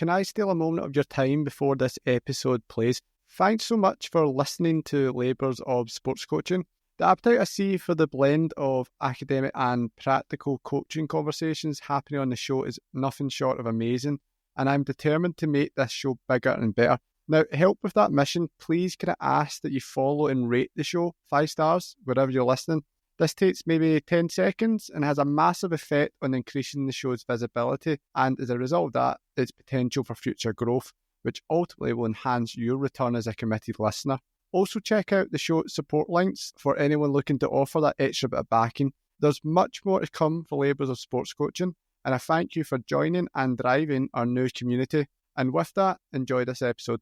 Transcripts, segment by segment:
can I steal a moment of your time before this episode plays? Thanks so much for listening to Labours of Sports Coaching. The appetite I see for the blend of academic and practical coaching conversations happening on the show is nothing short of amazing, and I'm determined to make this show bigger and better. Now, to help with that mission, please can I ask that you follow and rate the show 5 stars wherever you're listening. This takes maybe 10 seconds and has a massive effect on increasing the show's visibility, and as a result of that, its potential for future growth, which ultimately will enhance your return as a committed listener. Also check out the show support links for anyone looking to offer that extra bit of backing. There's much more to come for Labours of Sports Coaching, and I thank you for joining and driving our new community. And with that, enjoy this episode.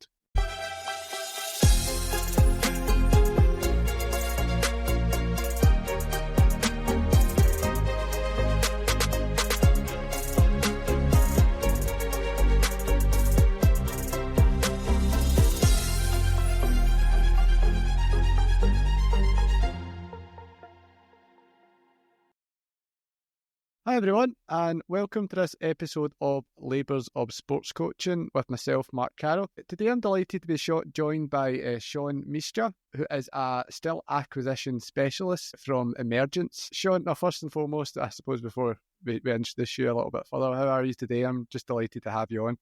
Hi everyone, and welcome to this episode of Labours of Sports Coaching with myself, Mark Carroll. Today I'm delighted to be joined by Shawn Myszka, who is a still acquisition specialist from Emergence. Shawn, now first and foremost, I suppose before we introduce you a little bit further, how are you today? I'm just delighted to have you on.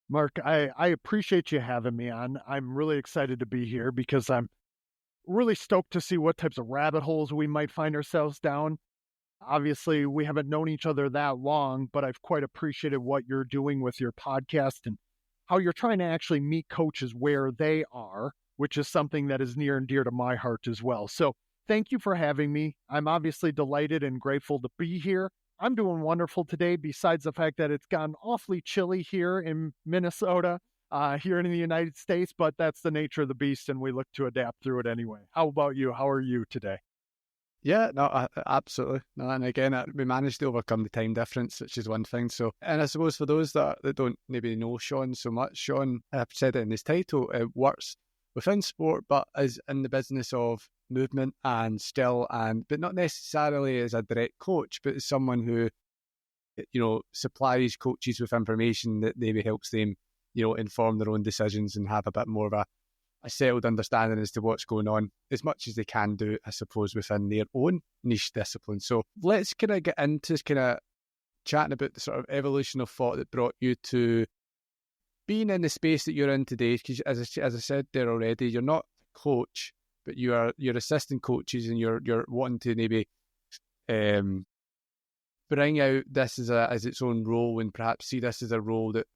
Mark, I appreciate you having me on. I'm really excited to be here because I'm really stoked to see what types of rabbit holes we might find ourselves down. Obviously, we haven't known each other that long, but I've quite appreciated what you're doing with your podcast and how you're trying to actually meet coaches where they are, which is something that is near and dear to my heart as well. So thank you for having me. I'm obviously delighted and grateful to be here. I'm doing wonderful today, besides the fact that it's gotten awfully chilly here in Minnesota, here in the United States, but that's the nature of the beast, and we look to adapt through it anyway. How about you? How are you today? Yeah, no, absolutely. No, and again, we managed to overcome the time difference, which is one thing. So, and I suppose for those that don't maybe know Shawn so much, Shawn, I've said it in his title, works within sport, but is in the business of movement and skill, but not necessarily as a direct coach, but as someone who, supplies coaches with information that maybe helps them, inform their own decisions and have a bit more of a settled understanding as to what's going on, as much as they can do, I suppose, within their own niche discipline. So let's kind of get into kind of chatting about the sort of evolution of thought that brought you to being in the space that you're in today. Because as I said there already, you're not a coach, but you're assistant coaches, and you're wanting to maybe bring out this as its own role, and perhaps see this as a role that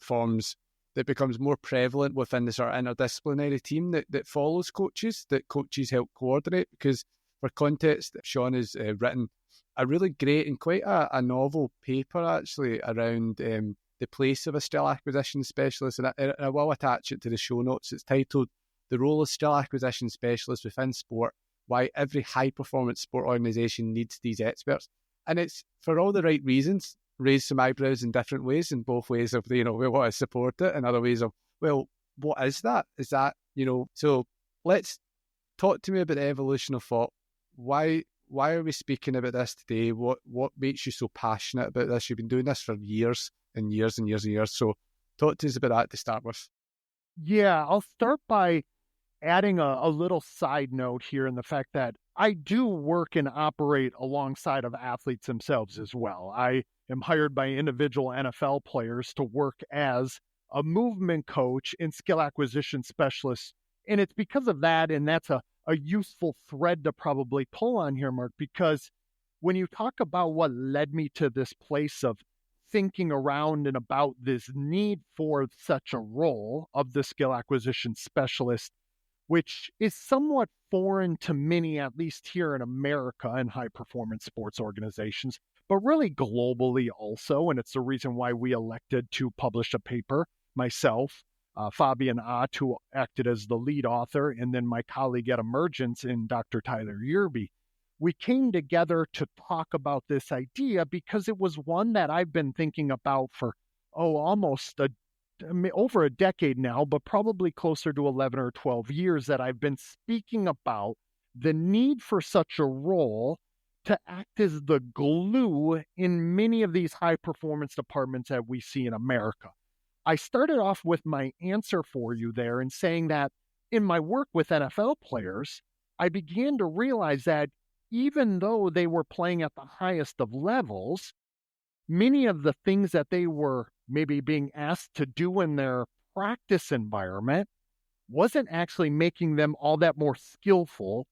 becomes more prevalent within the sort of interdisciplinary team that follows coaches, that coaches help coordinate. Because for context, Shawn has written a really great and quite a novel paper actually around the place of a still acquisition specialist, and I will attach it to the show notes. It's titled "The Role of Still Acquisition Specialists Within Sport, Why Every High-Performance Sport Organisation Needs These Experts." And it's for all the right reasons. Raise some eyebrows in different ways, in both ways of, we want to support it, and other ways of, well, what is that? Is that, so let's talk to me about the evolution of thought. Why are we speaking about this today? What makes you so passionate about this? You've been doing this for years and years and years and years. So talk to us about that to start with. Yeah, I'll start by adding a little side note here in the fact that I do work and operate alongside of athletes themselves as well. I am hired by individual NFL players to work as a movement coach and skill acquisition specialist. And it's because of that, and that's a useful thread to probably pull on here, Mark, because when you talk about what led me to this place of thinking around and about this need for such a role of the skill acquisition specialist, which is somewhat foreign to many, at least here in America in high-performance sports organizations, but really globally also. And it's the reason why we elected to publish a paper, myself, Fabian Ott, who acted as the lead author, and then my colleague at Emergence in Dr. Tyler Yerby. We came together to talk about this idea because it was one that I've been thinking about for, almost over a decade now, but probably closer to 11 or 12 years that I've been speaking about the need for such a role to act as the glue in many of these high performance departments that we see in America. I started off with my answer for you there in saying that in my work with NFL players, I began to realize that even though they were playing at the highest of levels, many of the things that they were maybe being asked to do in their practice environment wasn't actually making them all that more skillful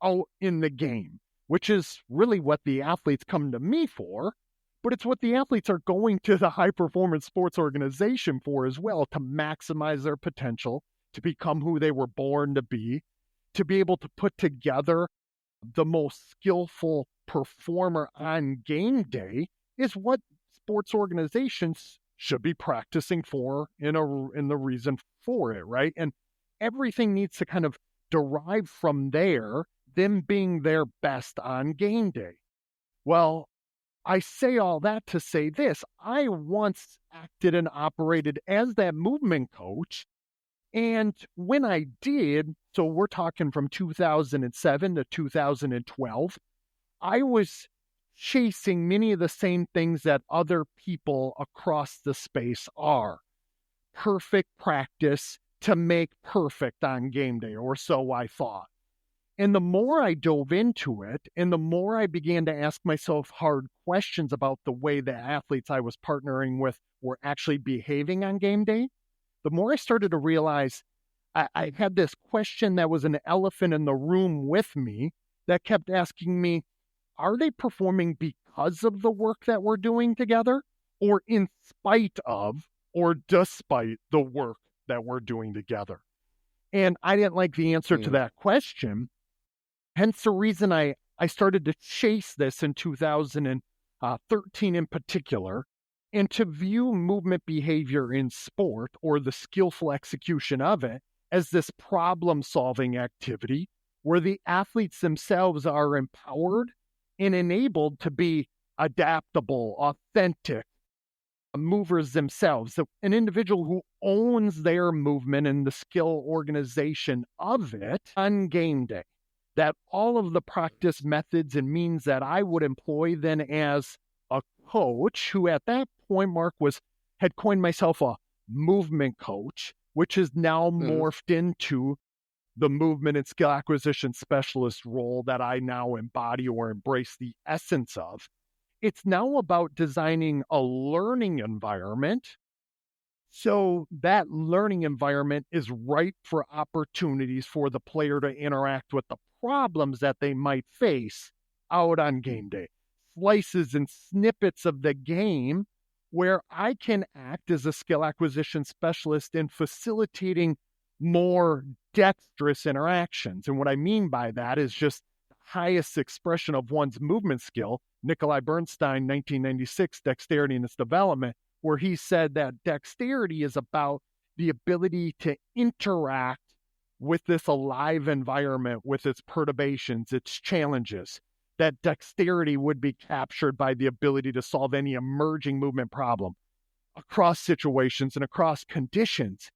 out in the game, which is really what the athletes come to me for, but it's what the athletes are going to the high performance sports organization for as well, to maximize their potential, to become who they were born to be able to put together the most skillful performer on game day is what sports organizations should be practicing for in the reason for it, right? And everything needs to kind of derive from there, them being their best on game day. Well, I say all that to say this. I once acted and operated as that movement coach. And when I did, so we're talking from 2007 to 2012, I was chasing many of the same things that other people across the space are. Perfect practice to make perfect on game day, or so I thought. And the more I dove into it, and the more I began to ask myself hard questions about the way the athletes I was partnering with were actually behaving on game day, the more I started to realize I had this question that was an elephant in the room with me that kept asking me, are they performing because of the work that we're doing together, or in spite of, or despite the work that we're doing together? And I didn't like the answer to that question. Hence the reason I started to chase this in 2013 in particular, and to view movement behavior in sport, or the skillful execution of it, as this problem-solving activity where the athletes themselves are empowered and enabled to be adaptable, authentic movers themselves. So an individual who owns their movement and the skill organization of it on game day. That all of the practice methods and means that I would employ then as a coach, who at that point, Mark, had coined myself a movement coach, which is now morphed into the movement and skill acquisition specialist role that I now embody or embrace the essence of. It's now about designing a learning environment, so that learning environment is ripe for opportunities for the player to interact with the problems that they might face out on game day. Slices and snippets of the game where I can act as a skill acquisition specialist in facilitating more dexterous interactions. And what I mean by that is just the highest expression of one's movement skill. Nikolai Bernstein, 1996, Dexterity and Its Development, where he said that dexterity is about the ability to interact with this alive environment, with its perturbations, its challenges. That dexterity would be captured by the ability to solve any emerging movement problem across situations and across conditions.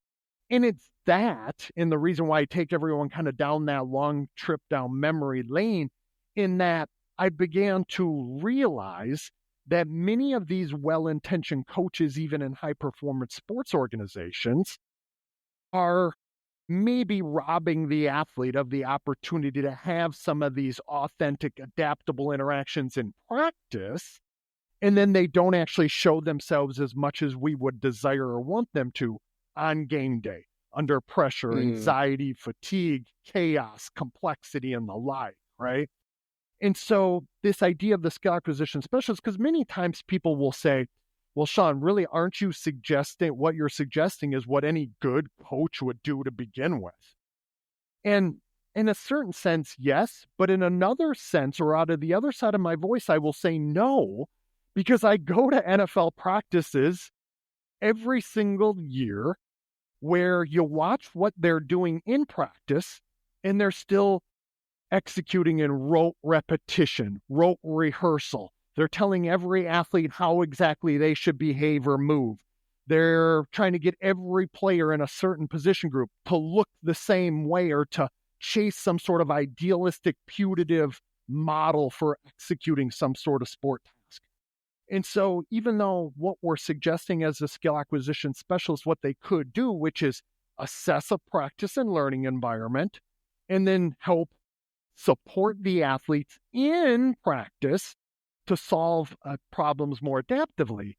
And it's that, and the reason why I take everyone kind of down that long trip down memory lane, in that I began to realize that many of these well-intentioned coaches, even in high-performance sports organizations, are maybe robbing the athlete of the opportunity to have some of these authentic, adaptable interactions in practice, and then they don't actually show themselves as much as we would desire or want them to on game day, under pressure, anxiety, fatigue, chaos, complexity, and the like, right? And so this idea of the skill acquisition specialist, because many times people will say, well, Shawn, really, aren't you suggesting what you're suggesting is what any good coach would do to begin with? And in a certain sense, yes, but in another sense, or out of the other side of my voice, I will say no, because I go to NFL practices every single year where you watch what they're doing in practice, and they're still executing in rote repetition, rote rehearsal. They're telling every athlete how exactly they should behave or move. They're trying to get every player in a certain position group to look the same way, or to chase some sort of idealistic, putative model for executing some sort of sport task. And so even though what we're suggesting as a skill acquisition specialist, what they could do, which is assess a practice and learning environment, and then help support the athletes in practice to solve problems more adaptively.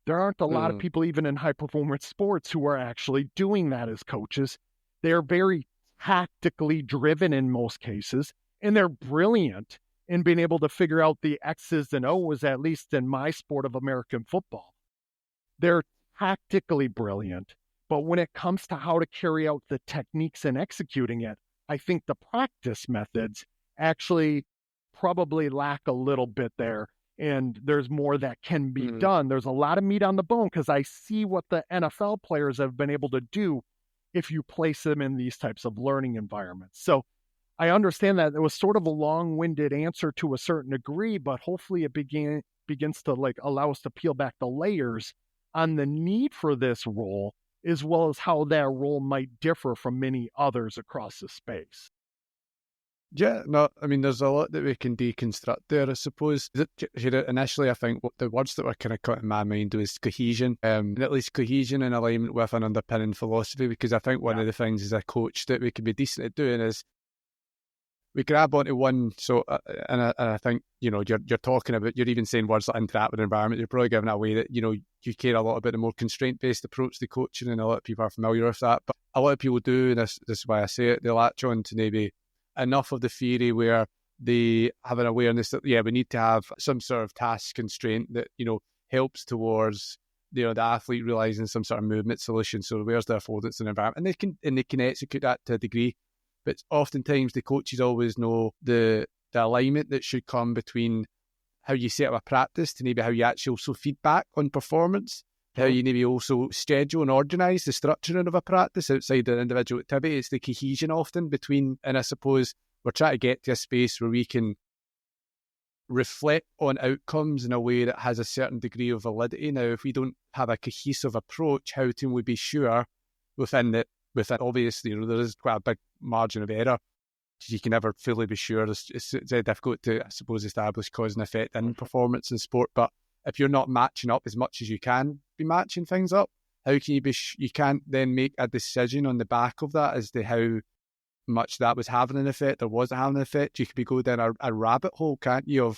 There aren't a lot of people, even in high performance sports, who are actually doing that as coaches. They're very tactically driven in most cases, and they're brilliant in being able to figure out the X's and O's, at least in my sport of American football. They're tactically brilliant, but when it comes to how to carry out the techniques and executing it, I think the practice methods actually probably lack a little bit there. And there's more that can be done. There's a lot of meat on the bone because I see what the NFL players have been able to do if you place them in these types of learning environments. So I understand that it was sort of a long-winded answer to a certain degree, but hopefully it begins to allow us to peel back the layers on the need for this role, as well as how that role might differ from many others across the space. Yeah, no, I mean, there's a lot that we can deconstruct there, I suppose. Initially, I think what the words that were kind of caught in my mind was cohesion, and at least cohesion in alignment with an underpinning philosophy, because I think one of the things as a coach that we can be decent at doing is we grab onto one. So, and I think, you're talking about, you're even saying words like interact with the environment. You're probably giving away that, you care a lot about the more constraint-based approach to coaching, and a lot of people are familiar with that. But a lot of people do, and this is why I say it, they latch on to maybe enough of the theory where they have an awareness that, we need to have some sort of task constraint that, helps towards, the athlete realizing some sort of movement solution. So where's the affordance in the environment? And they can execute that to a degree. But oftentimes the coaches always know the alignment that should come between how you set up a practice to maybe how you actually also feedback on performance, how you maybe also schedule and organise the structuring of a practice outside the individual activity. It's the cohesion often between, and I suppose we're trying to get to a space where we can reflect on outcomes in a way that has a certain degree of validity. Now, if we don't have a cohesive approach, how can we be sure within obviously, there is quite a big margin of error. You can never fully be sure. It's very difficult to, I suppose, establish cause and effect in performance in sport. But if you're not matching up as much as you can be matching things up, how can you can't then make a decision on the back of that as to how much that was having an effect or wasn't having an effect. You could be going down a rabbit hole, can't you,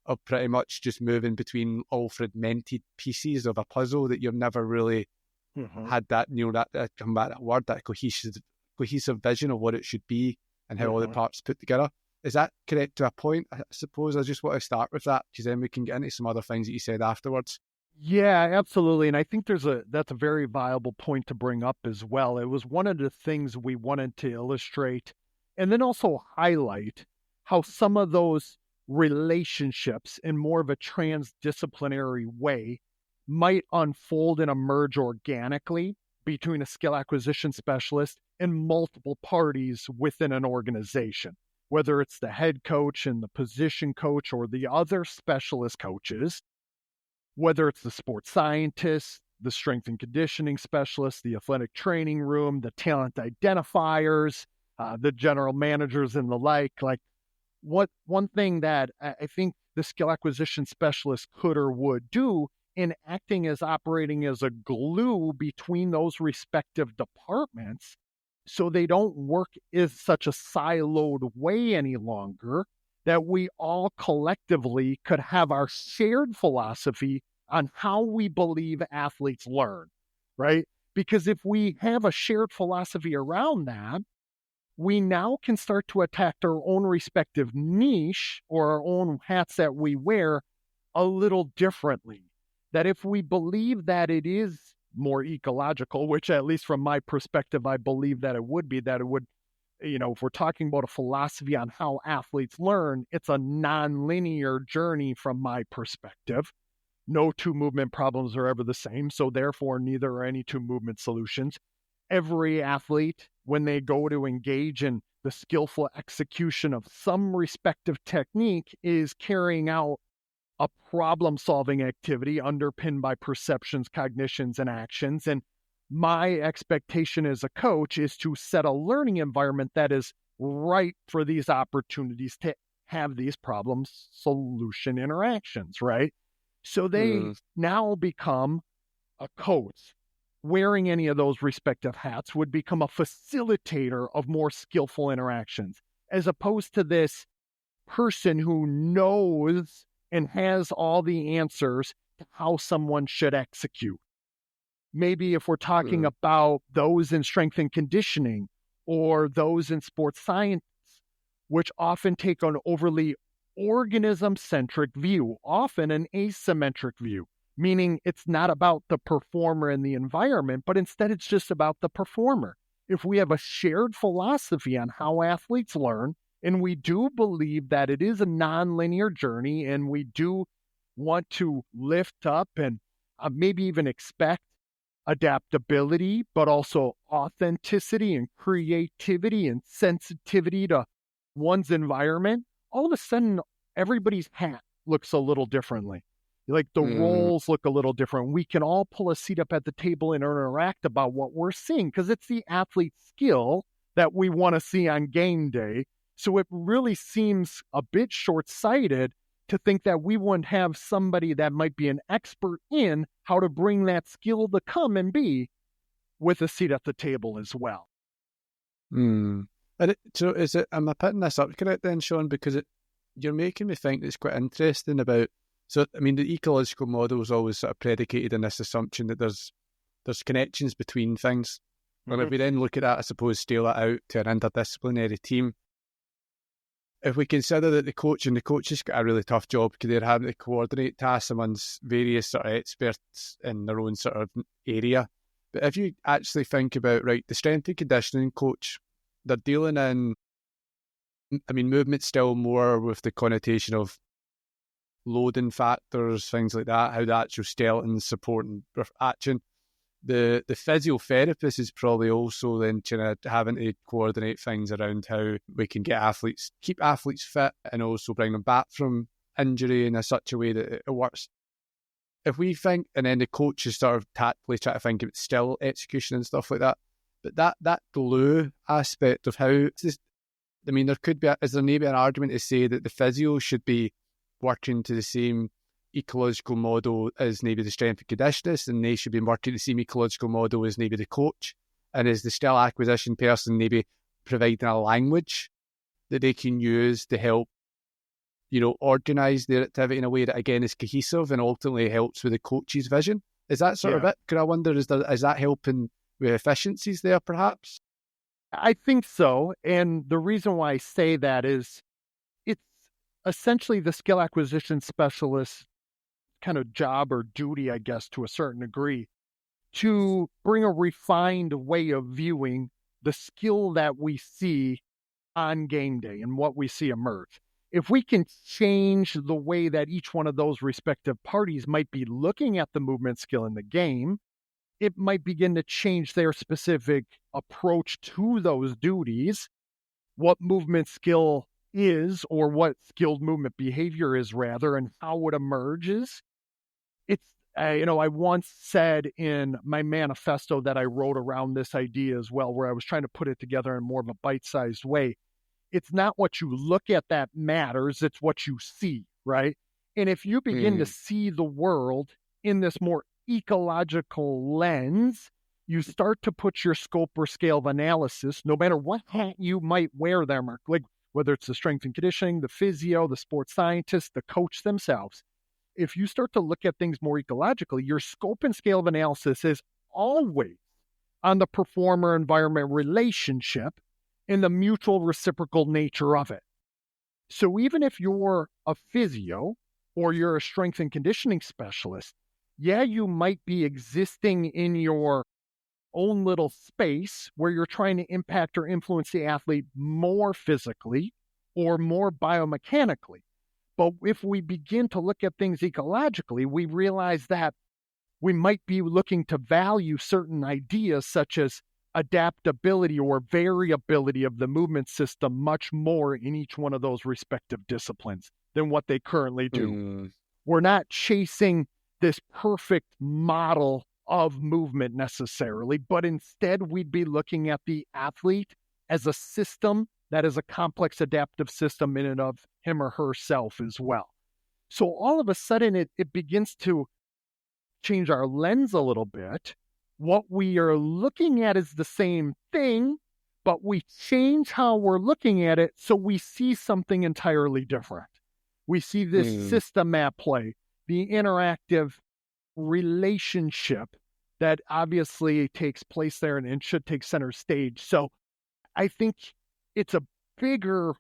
of pretty much just moving between all fragmented pieces of a puzzle that you've never really had that, come back that word, that cohesive vision of what it should be and how all the parts put together. Is that correct to a point? I suppose I just want to start with that, because then we can get into some other things that you said afterwards. Yeah, absolutely. And I think that's a very viable point to bring up as well. It was one of the things we wanted to illustrate and then also highlight how some of those relationships in more of a transdisciplinary way might unfold and emerge organically between a skill acquisition specialist and multiple parties within an organization, whether it's the head coach and the position coach or the other specialist coaches, whether it's the sports scientist, the strength and conditioning specialist, the athletic training room, the talent identifiers, the general managers and the like. One thing that I think the skill acquisition specialist could or would do in acting as operating as a glue between those respective departments, so they don't work in such a siloed way any longer, that we all collectively could have our shared philosophy on how we believe athletes learn, right? Because if we have a shared philosophy around that, we now can start to attack our own respective niche or our own hats that we wear a little differently. That if we believe that it is more ecological, which at least from my perspective, I believe that it would be, that it would, if we're talking about a philosophy on how athletes learn, it's a non-linear journey from my perspective. No two movement problems are ever the same, so therefore neither are any two movement solutions. Every athlete, when they go to engage in the skillful execution of some respective technique, is carrying out a problem-solving activity underpinned by perceptions, cognitions, and actions. And my expectation as a coach is to set a learning environment that is right for these opportunities to have these problem solution interactions, right? So they now become a coach. Wearing any of those respective hats would become a facilitator of more skillful interactions, as opposed to this person who knows and has all the answers to how someone should execute. Maybe if we're talking about those in strength and conditioning or those in sports science, which often take an overly organism-centric view, often an asymmetric view, meaning it's not about the performer and the environment, but instead it's just about the performer. If we have a shared philosophy on how athletes learn, and we do believe that it is a nonlinear journey, and we do want to lift up and maybe even expect adaptability, but also authenticity and creativity and sensitivity to one's environment, all of a sudden, everybody's hat looks a little differently. Like the roles look a little different. We can all pull a seat up at the table and interact about what we're seeing because it's the athlete's skill that we want to see on game day. So it really seems a bit short-sighted to think that we wouldn't have somebody that might be an expert in how to bring that skill to come and be with a seat at the table as well. So is it, am I putting this up correct then, Shawn? Because you're making me think it's quite interesting about, so I mean, the ecological model is always sort of predicated on this assumption that there's connections between things. And if we then look at that, I suppose, scale it out to an interdisciplinary team, if we consider that the coach has got a really tough job because they're having to coordinate tasks amongst various sort of experts in their own sort of area. But if you actually think about, right, the strength and conditioning coach, they're dealing in, I mean, movement's still more with the connotation of loading factors, things like that, how the actual skeleton's supporting action. The physiotherapist is probably also then kind of having to coordinate things around how we can keep athletes fit and also bring them back from injury in such a way that it works. If we think, and then the coach is sort of tactfully try to think about still execution and stuff like that, but that glue aspect of how, I mean, is there maybe an argument to say that the physio should be working to the same ecological model as maybe the strength and conditionist, and they should be working the same ecological model as maybe the coach, and as the skill acquisition person maybe providing a language that they can use to help, organise their activity in a way that again is cohesive and ultimately helps with the coach's vision. Is that sort of it? Could I wonder, is that helping with efficiencies there perhaps? I think so, and the reason why I say that is it's essentially the skill acquisition specialist kind of job or duty, I guess, to a certain degree, to bring a refined way of viewing the skill that we see on game day and what we see emerge. If we can change the way that each one of those respective parties might be looking at the movement skill in the game, it might begin to change their specific approach to those duties, what movement skill is, or what skilled movement behavior is rather, and how it emerges. It's, I once said in my manifesto that I wrote around this idea as well, where I was trying to put it together in more of a bite-sized way. It's not what you look at that matters, it's what you see, right? And if you begin to see the world in this more ecological lens, you start to put your scope or scale of analysis, no matter what hat you might wear there, Mark, like whether it's the strength and conditioning, the physio, the sports scientist, the coach themselves. If you start to look at things more ecologically, your scope and scale of analysis is always on the performer-environment relationship and the mutual reciprocal nature of it. So even if you're a physio or you're a strength and conditioning specialist, you might be existing in your own little space where you're trying to impact or influence the athlete more physically or more biomechanically. But if we begin to look at things ecologically, we realize that we might be looking to value certain ideas such as adaptability or variability of the movement system much more in each one of those respective disciplines than what they currently do. We're not chasing this perfect model of movement necessarily, but instead we'd be looking at the athlete as a system that is a complex adaptive system in and of him or herself as well. So all of a sudden it begins to change our lens a little bit. What we are looking at is the same thing, but we change how we're looking at it so we see something entirely different. We see this system at play, the interactive relationship that obviously takes place there and should take center stage. So I think it's a bigger,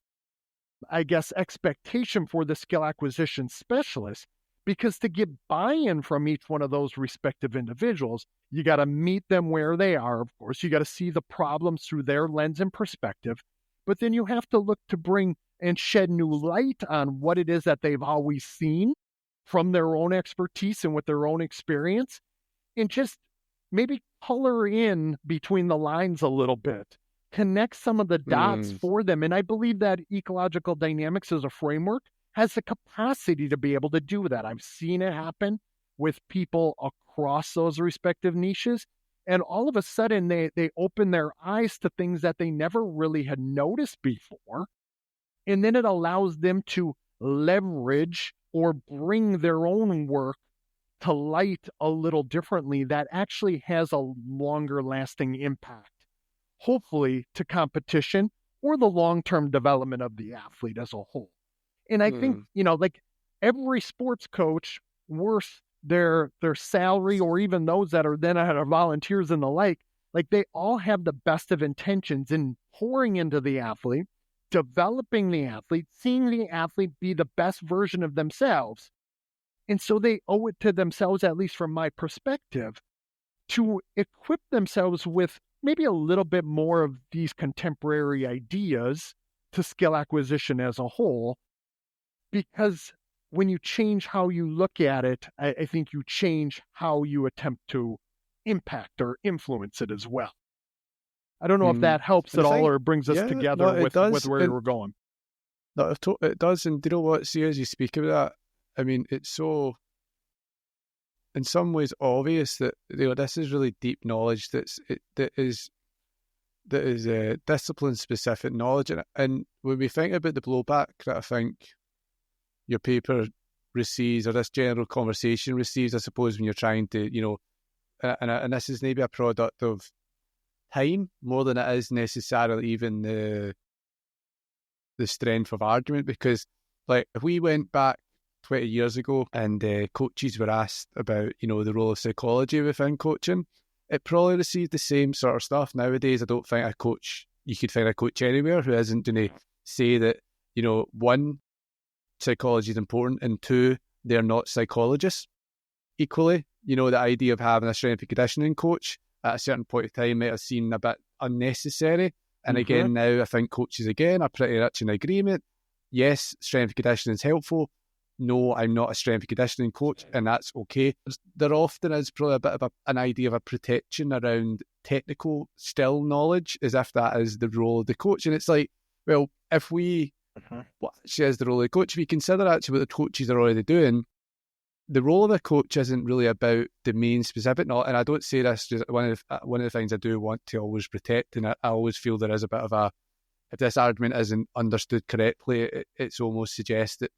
expectation for the skill acquisition specialist, because to get buy-in from each one of those respective individuals, you got to meet them where they are. Of course, you got to see the problems through their lens and perspective, but then you have to look to bring and shed new light on what it is that they've always seen from their own expertise and with their own experience, and just maybe color in between the lines a little bit, connect some of the dots for them. And I believe that ecological dynamics as a framework has the capacity to be able to do that. I've seen it happen with people across those respective niches. And all of a sudden, they open their eyes to things that they never really had noticed before. And then it allows them to leverage or bring their own work to light a little differently that actually has a longer lasting impact, hopefully to competition or the long-term development of the athlete as a whole. And I think, like every sports coach worth their salary, or even those that are then are volunteers and the like they all have the best of intentions in pouring into the athlete, developing the athlete, seeing the athlete be the best version of themselves. And so they owe it to themselves, at least from my perspective, to equip themselves with maybe a little bit more of these contemporary ideas to skill acquisition as a whole. Because when you change how you look at it, I think you change how you attempt to impact or influence it as well. I don't know if that helps at all or brings us together with where we're going. No, it does. And do you know what? See, as you speak of that, I mean, it's so, in some ways, obvious that this is really deep knowledge that is discipline-specific knowledge. And when we think about the blowback that I think your paper receives, or this general conversation receives, I suppose, when you're trying to, and this is maybe a product of time more than it is necessarily even the strength of argument. Because, like, if we went back 20 years ago and coaches were asked about, the role of psychology within coaching, it probably received the same sort of stuff. Nowadays, I don't think you could find a coach anywhere who isn't going to say that, one, psychology is important, and two, they're not psychologists. Equally, the idea of having a strength and conditioning coach at a certain point of time might have seemed a bit unnecessary. And again, now I think coaches again are pretty much in agreement. Yes, strength and conditioning is helpful. No, I'm not a strength and conditioning coach, and that's okay. There often is probably a bit of an idea of a protection around technical still knowledge, as if that is the role of the coach. And it's like, well, if we, what actually is the role of the coach, if we consider actually what the coaches are already doing, the role of the coach isn't really about domain specific knowledge. And I don't say this, just one of the things I do want to always protect, and I always feel there is a bit of a, if this argument isn't understood correctly, it's almost suggests that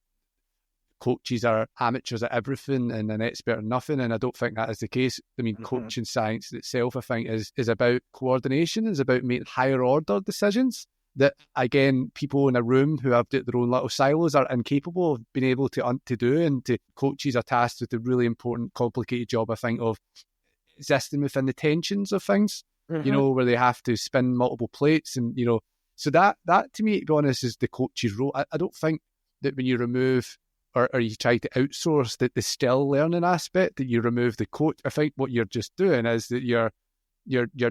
coaches are amateurs at everything and an expert at nothing, and I don't think that is the case. I mean, coaching science itself, I think, is about coordination, is about making higher order decisions that, again, people in a room who have their own little silos are incapable of being able to do, and coaches are tasked with the really important, complicated job, I think, of existing within the tensions of things, where they have to spin multiple plates, and, so that to me, to be honest, is the coach's role. I don't think that when you remove or you try to outsource the still learning aspect, that you remove the coach. I think what you're just doing is that you're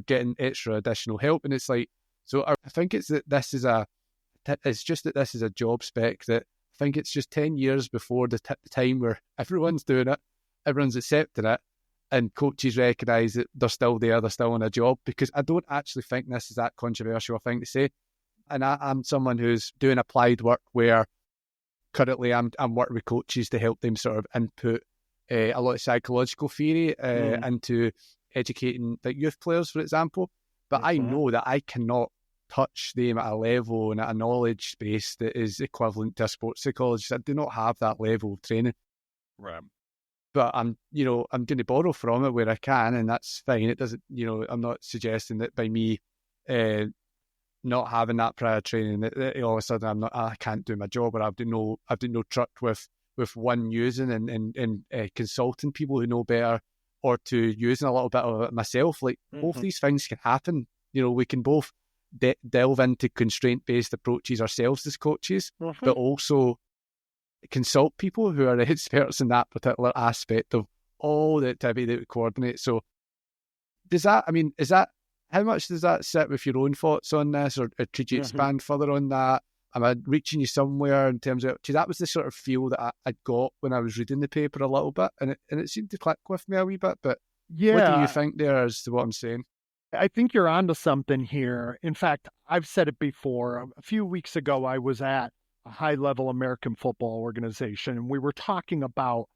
getting extra additional help. And it's like, so I think it's that this is a job spec that I think it's just 10 years before the time where everyone's doing it, everyone's accepting it, and coaches recognise that they're still there, they're still on a job. Because I don't actually think this is that controversial a thing to say. And I'm someone who's doing applied work where currently I'm working with coaches to help them sort of input a lot of psychological theory into educating like youth players, for example. But I know that I cannot touch them at a level and at a knowledge space that is equivalent to a sports psychologist. I do not have that level of training. Right. But I'm going to borrow from it where I can, and that's fine. It doesn't, I'm not suggesting that by me not having that prior training that all of a sudden I can't do my job, or I've got no truck with one using and consulting people who know better, or to using a little bit of it myself. Like both these things can happen. We can both delve into constraint-based approaches ourselves as coaches, but also consult people who are experts in that particular aspect of all the activity that we coordinate. So how much does that sit with your own thoughts on this, or could you expand further on that? Am I reaching you somewhere in terms of, that was the sort of feel that I got when I was reading the paper a little bit, and it seemed to click with me a wee bit, but what do you think there as to what I'm saying? I think you're onto something here. In fact, I've said it before. A few weeks ago, I was at a high-level American football organization, and we were talking about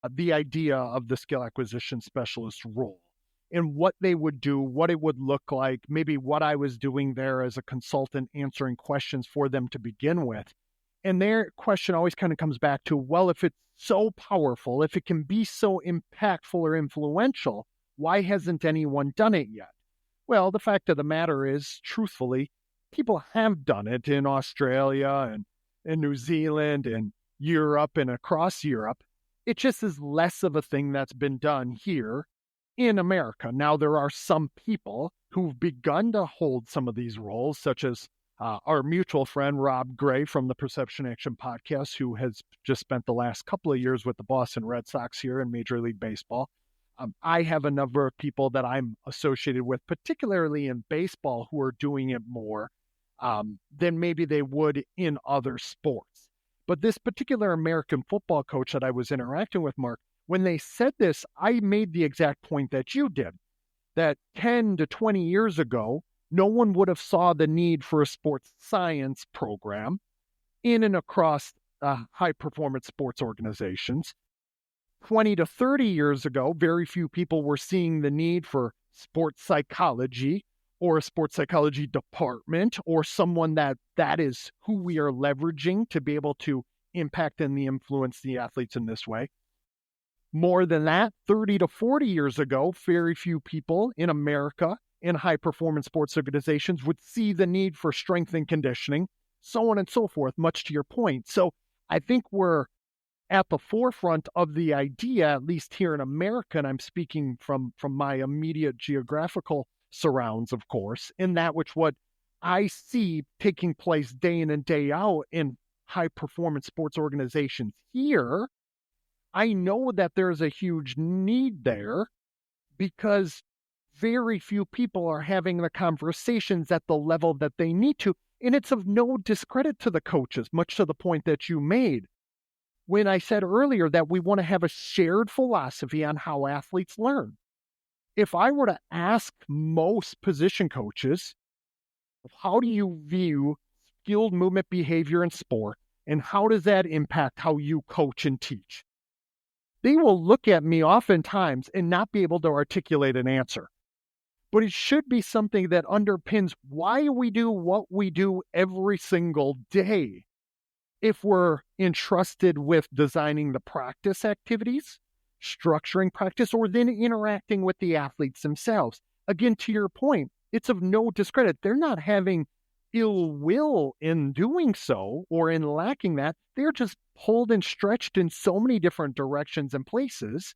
the idea of the skill acquisition specialist role and what they would do, what it would look like, maybe what I was doing there as a consultant, answering questions for them to begin with. And their question always kind of comes back to, well, if it's so powerful, if it can be so impactful or influential, why hasn't anyone done it yet? Well, the fact of the matter is, truthfully, people have done it in Australia and in New Zealand and Europe and across Europe. It just is less of a thing that's been done here in America. Now, there are some people who've begun to hold some of these roles, such as our mutual friend, Rob Gray from the Perception Action podcast, who has just spent the last couple of years with the Boston Red Sox here in Major League Baseball. I have a number of people that I'm associated with, particularly in baseball, who are doing it more than maybe they would in other sports. But this particular American football coach that I was interacting with, Mark, when they said this, I made the exact point that you did, that 10 to 20 years ago, no one would have saw the need for a sports science program in and across high-performance sports organizations. 20 to 30 years ago, very few people were seeing the need for sports psychology or a sports psychology department or someone that is who we are leveraging to be able to impact and influence the athletes in this way. More than that, 30 to 40 years ago, very few people in America in high-performance sports organizations would see the need for strength and conditioning, so on and so forth, much to your point. So I think we're at the forefront of the idea, at least here in America, and I'm speaking from my immediate geographical surrounds, of course, in that which what I see taking place day in and day out in high-performance sports organizations here. I know that there's a huge need there because very few people are having the conversations at the level that they need to. And it's of no discredit to the coaches, much to the point that you made when I said earlier that we want to have a shared philosophy on how athletes learn. If I were to ask most position coaches, how do you view skilled movement behavior in sport, and how does that impact how you coach and teach? They will look at me oftentimes and not be able to articulate an answer. But it should be something that underpins why we do what we do every single day. If we're entrusted with designing the practice activities, structuring practice, or then interacting with the athletes themselves. Again, to your point, it's of no discredit. They're not having ill will in doing so or in lacking that. They're just pulled and stretched in so many different directions and places.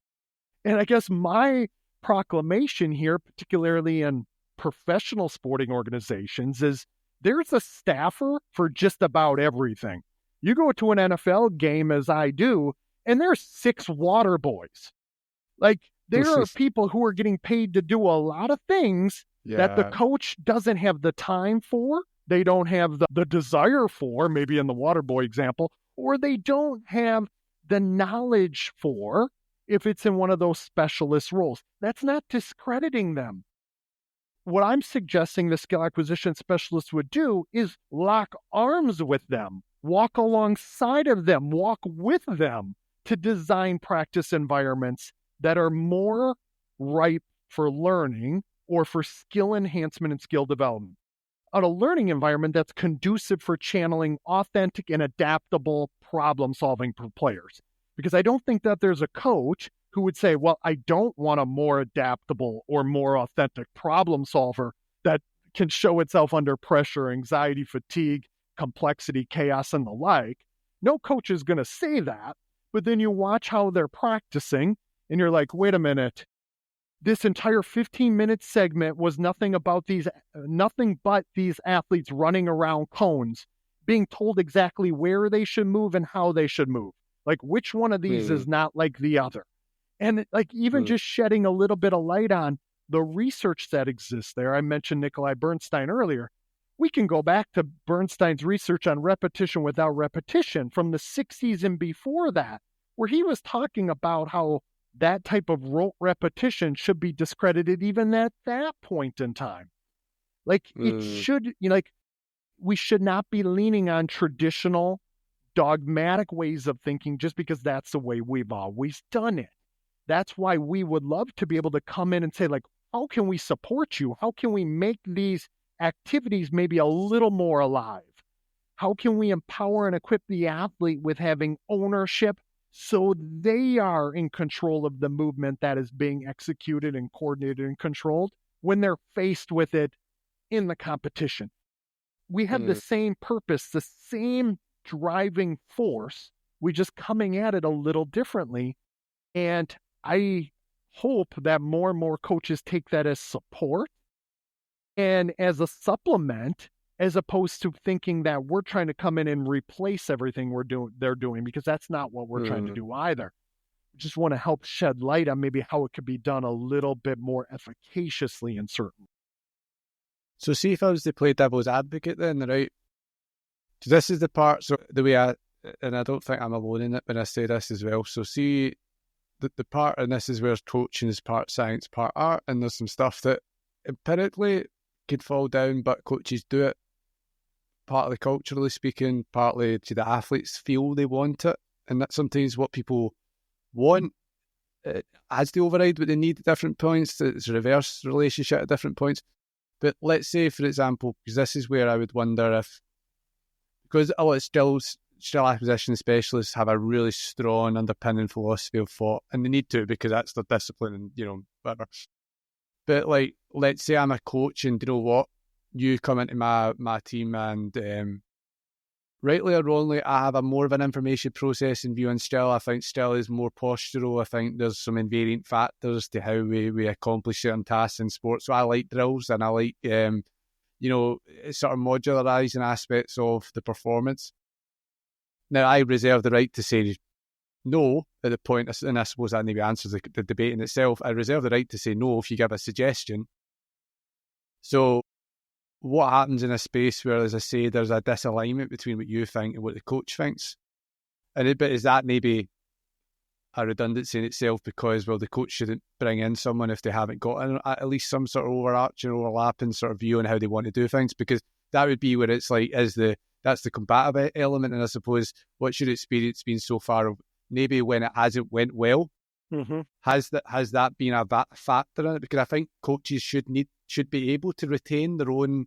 And I guess my proclamation here, particularly in professional sporting organizations, is there's a staffer for just about everything. You go to an NFL game, as I do, and there's 6 water boys. Like, there are people who are getting paid to do a lot of things that the coach doesn't have the time for, they don't have the desire for, maybe in the water boy example, or they don't have the knowledge for, if it's in one of those specialist roles. That's not discrediting them. What I'm suggesting the skill acquisition specialist would do is lock arms with them, walk alongside of them, walk with them to design practice environments that are more ripe for learning or for skill enhancement and skill development. a learning environment that's conducive for channeling authentic and adaptable problem solving for players. Because I don't think that there's a coach who would say, well, I don't want a more adaptable or more authentic problem solver that can show itself under pressure, anxiety, fatigue, complexity, chaos, and the like. No coach is going to say that, but then you watch how they're practicing and you're like, wait a minute, this entire 15-minute segment was nothing but these athletes running around cones, being told exactly where they should move and how they should move. Like, which one of these is not like the other? And like, even just shedding a little bit of light on the research that exists there. I mentioned Nikolai Bernstein earlier. We can go back to Bernstein's research on repetition without repetition from the 60s and before that, where he was talking about how that type of rote repetition should be discredited even at that point in time. Like, it should, like, we should not be leaning on traditional dogmatic ways of thinking just because that's the way we've always done it. That's why we would love to be able to come in and say, like, how can we support you? How can we make these activities maybe a little more alive? How can we empower and equip the athlete with having ownership so they are in control of the movement that is being executed and coordinated and controlled when they're faced with it in the competition? We have the same purpose, the same driving force. We're just coming at it a little differently. And I hope that more and more coaches take that as support and as a supplement, as opposed to thinking that we're trying to come in and replace everything they're doing, because that's not what we're trying to do either. We just want to help shed light on maybe how it could be done a little bit more efficaciously in certain. So see if I was to play devil's advocate then, right? So this is the part, so the way and I don't think I'm alone in it when I say this as well. So see, the part, and this is where coaching is part science, part art, and there's some stuff that empirically could fall down, but coaches do it, partly culturally speaking, partly to the athletes feel they want it, and that's sometimes what people want has to override what they need at different points. It's a reverse relationship at different points. But let's say, for example, because this is where I would wonder if, because a lot of still acquisition specialists have a really strong underpinning philosophy of thought, and they need to, because that's their discipline and, whatever. But like, let's say I'm a coach and, you know what, you come into my team and rightly or wrongly, I have a more of an information processing view on still. I think still is more postural. I think there's some invariant factors to how we accomplish certain tasks in sports. So I like drills and I like, sort of modularizing aspects of the performance. Now, I reserve the right to say no at the point, and I suppose that maybe answers the debate in itself. I reserve the right to say no if you give a suggestion. So what happens in a space where, as I say, there's a disalignment between what you think and what the coach thinks? But is that maybe a redundancy in itself because, well, the coach shouldn't bring in someone if they haven't got at least some sort of overarching, overlapping sort of view on how they want to do things? Because that would be where it's like, that's the combative element. And I suppose, what's your experience been so far of maybe when it hasn't went well? Has that been a factor in it? Because I think coaches should be able to retain their own,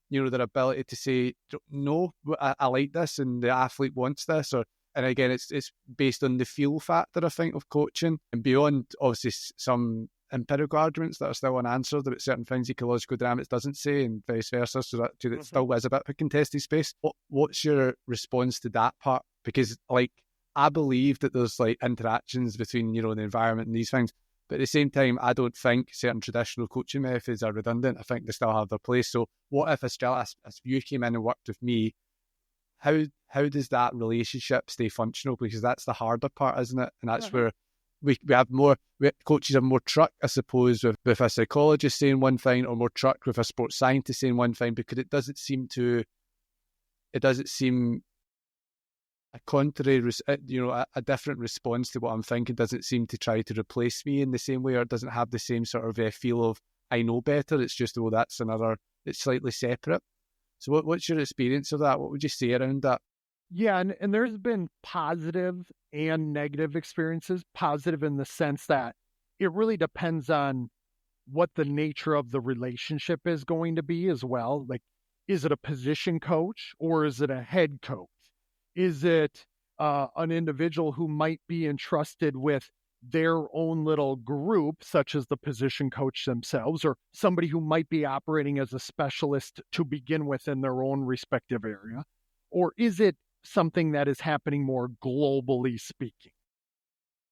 their ability to say, no, I like this and the athlete wants this. And again, it's based on the feel factor, I think, of coaching, and beyond obviously some empirical arguments that are still unanswered about certain things ecological dynamics doesn't say, and vice versa. So that still is a bit of a contested space. What's your response to that part? Because like, I believe that there's like interactions between, the environment and these things. But at the same time, I don't think certain traditional coaching methods are redundant. I think they still have their place. So what if as you came in and worked with me, how does that relationship stay functional? Because that's the harder part, isn't it? And that's where we have more, coaches have more truck, I suppose, with a psychologist saying one thing, or more truck with a sports scientist saying one thing, because it doesn't seem a contrary, a different response to what I'm thinking doesn't seem to try to replace me in the same way, or it doesn't have the same sort of feel of, I know better. It's just, it's slightly separate. So what's your experience of that? What would you say around that? Yeah, and there's been positive and negative experiences. Positive in the sense that it really depends on what the nature of the relationship is going to be as well. Like, Is it a position coach or is it a head coach? Is it an individual who might be entrusted with their own little group, such as the position coach themselves, or somebody who might be operating as a specialist to begin with in their own respective area? Or is it something that is happening more globally speaking?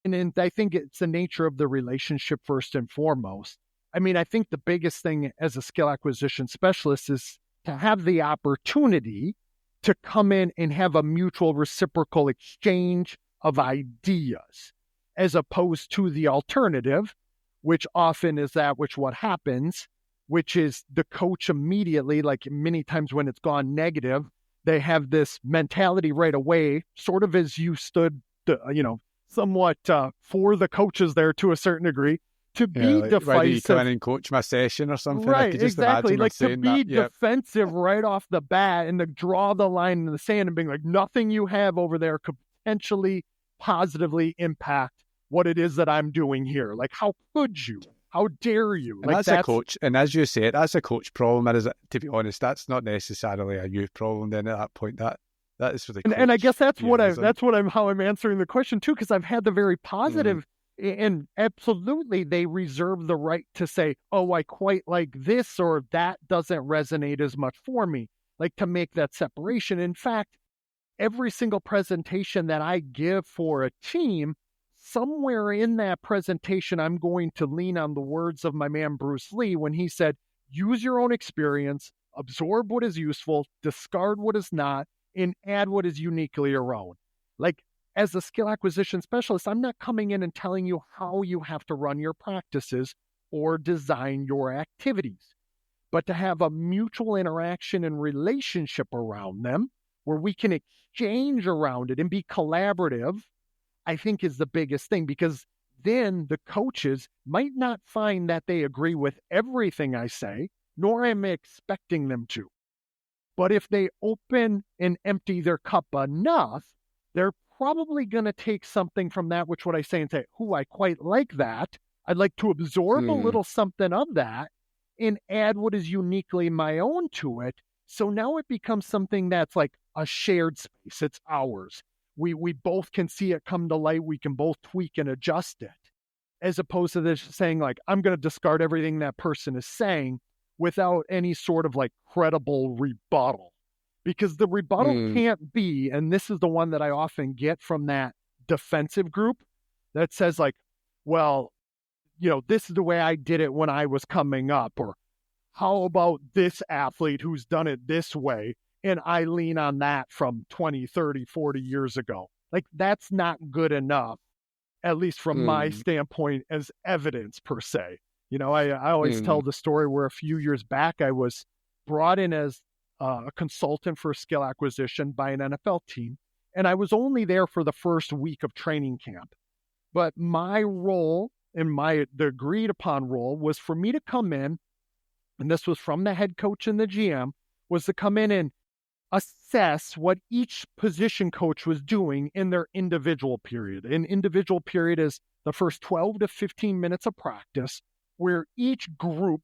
And I think it's the nature of the relationship first and foremost. I mean, I think the biggest thing as a skill acquisition specialist is to have the opportunity to come in and have a mutual reciprocal exchange of ideas, as opposed to the alternative, which often is that which what happens, which is the coach immediately, like many times when it's gone negative, they have this mentality right away, sort of as you stood, somewhat for the coaches there to a certain degree, to be like, defensive. Why do you come in and coach my session or something? Right, I could just exactly. imagine Like to be that. defensive right off the bat and to draw the line in the sand and being like, nothing you have over there could potentially positively impact what it is that I'm doing here. Like, how could you? How dare you? And like a coach, and as you say, that's a coach problem. To be honest, that's not necessarily a youth problem. Then at that point, that is for the coach. And I guess that's how I'm answering the question too, because I've had the very positive. And absolutely, they reserve the right to say, oh, I quite like this, or that doesn't resonate as much for me, like to make that separation. In fact, every single presentation that I give for a team, somewhere in that presentation, I'm going to lean on the words of my man, Bruce Lee, when he said, use your own experience, absorb what is useful, discard what is not, and add what is uniquely your own. Like, as a skill acquisition specialist, I'm not coming in and telling you how you have to run your practices or design your activities, but to have a mutual interaction and relationship around them where we can exchange around it and be collaborative, I think is the biggest thing, because then the coaches might not find that they agree with everything I say, nor am I expecting them to. But if they open and empty their cup enough, they're probably going to take something from that, which what I say, and say, I quite like that. I'd like to absorb a little something of that and add what is uniquely my own to it. So now it becomes something that's like a shared space. It's ours. We both can see it come to light. We can both tweak and adjust it, as opposed to this saying like, I'm going to discard everything that person is saying without any sort of like credible rebuttal. Because the rebuttal can't be, and this is the one that I often get from that defensive group that says like, well, this is the way I did it when I was coming up, or how about this athlete who's done it this way, and I lean on that from 20, 30, 40 years ago. Like, that's not good enough, at least from my standpoint, as evidence per se. I always tell the story where a few years back I was brought in as a consultant for skill acquisition by an NFL team. And I was only there for the first week of training camp. But my role and the agreed upon role was for me to come in, and this was from the head coach and the GM, was to come in and assess what each position coach was doing in their individual period. An individual period is the first 12 to 15 minutes of practice, where each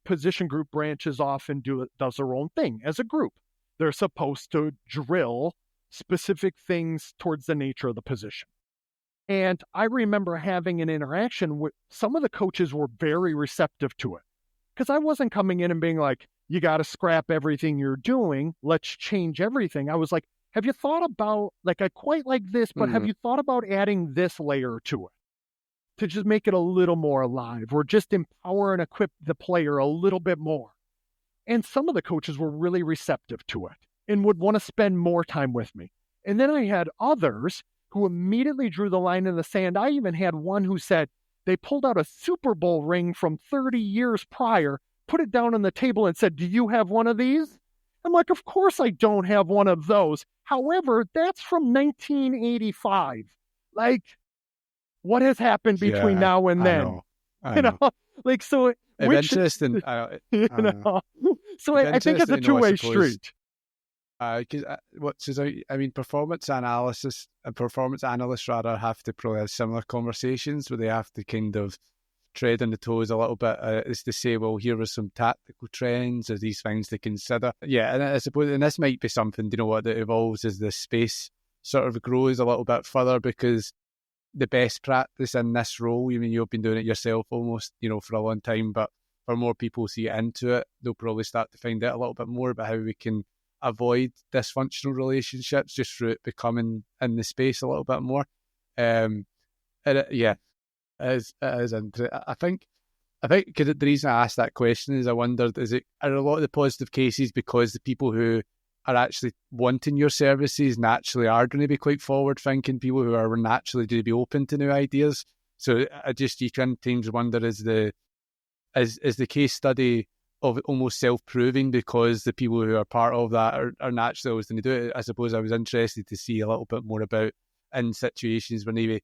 position group branches off and does their own thing as a group. They're supposed to drill specific things towards the nature of the position. And I remember having an interaction with some of the coaches were very receptive to it, because I wasn't coming in and being like, you got to scrap everything you're doing, let's change everything. I was like, have you thought about, like, I quite like this, but have you thought about adding this layer to it to just make it a little more alive, or just empower and equip the player a little bit more? And some of the coaches were really receptive to it and would want to spend more time with me. And then I had others who immediately drew the line in the sand. I even had one who said they pulled out a Super Bowl ring from 30 years prior, put it down on the table and said, do you have one of these? I'm like, of course I don't have one of those. However, that's from 1985. Like, what has happened between now and then? I know. Like, so interesting. So I think it's a two-way street. Because performance analysis and performance analysts rather have to probably have similar conversations where they have to kind of tread on the toes a little bit, is to say, well, here are some tactical trends, or these things to consider. Yeah, and I suppose, and this might be something, that evolves as the space sort of grows a little bit further, because the best practice in this role, you've been doing it yourself almost, for a long time, but for more people see into it, they'll probably start to find out a little bit more about how we can avoid dysfunctional relationships just through it becoming in the space a little bit more. And it is interesting. I think because the reason I asked that question is I wondered, are a lot of the positive cases because the people who are actually wanting your services naturally are going to be quite forward thinking people who are naturally going to be open to new ideas? So you can sometimes wonder, is the case study of almost self-proving because the people who are part of that are naturally always going to do it? I suppose I was interested to see a little bit more about in situations where maybe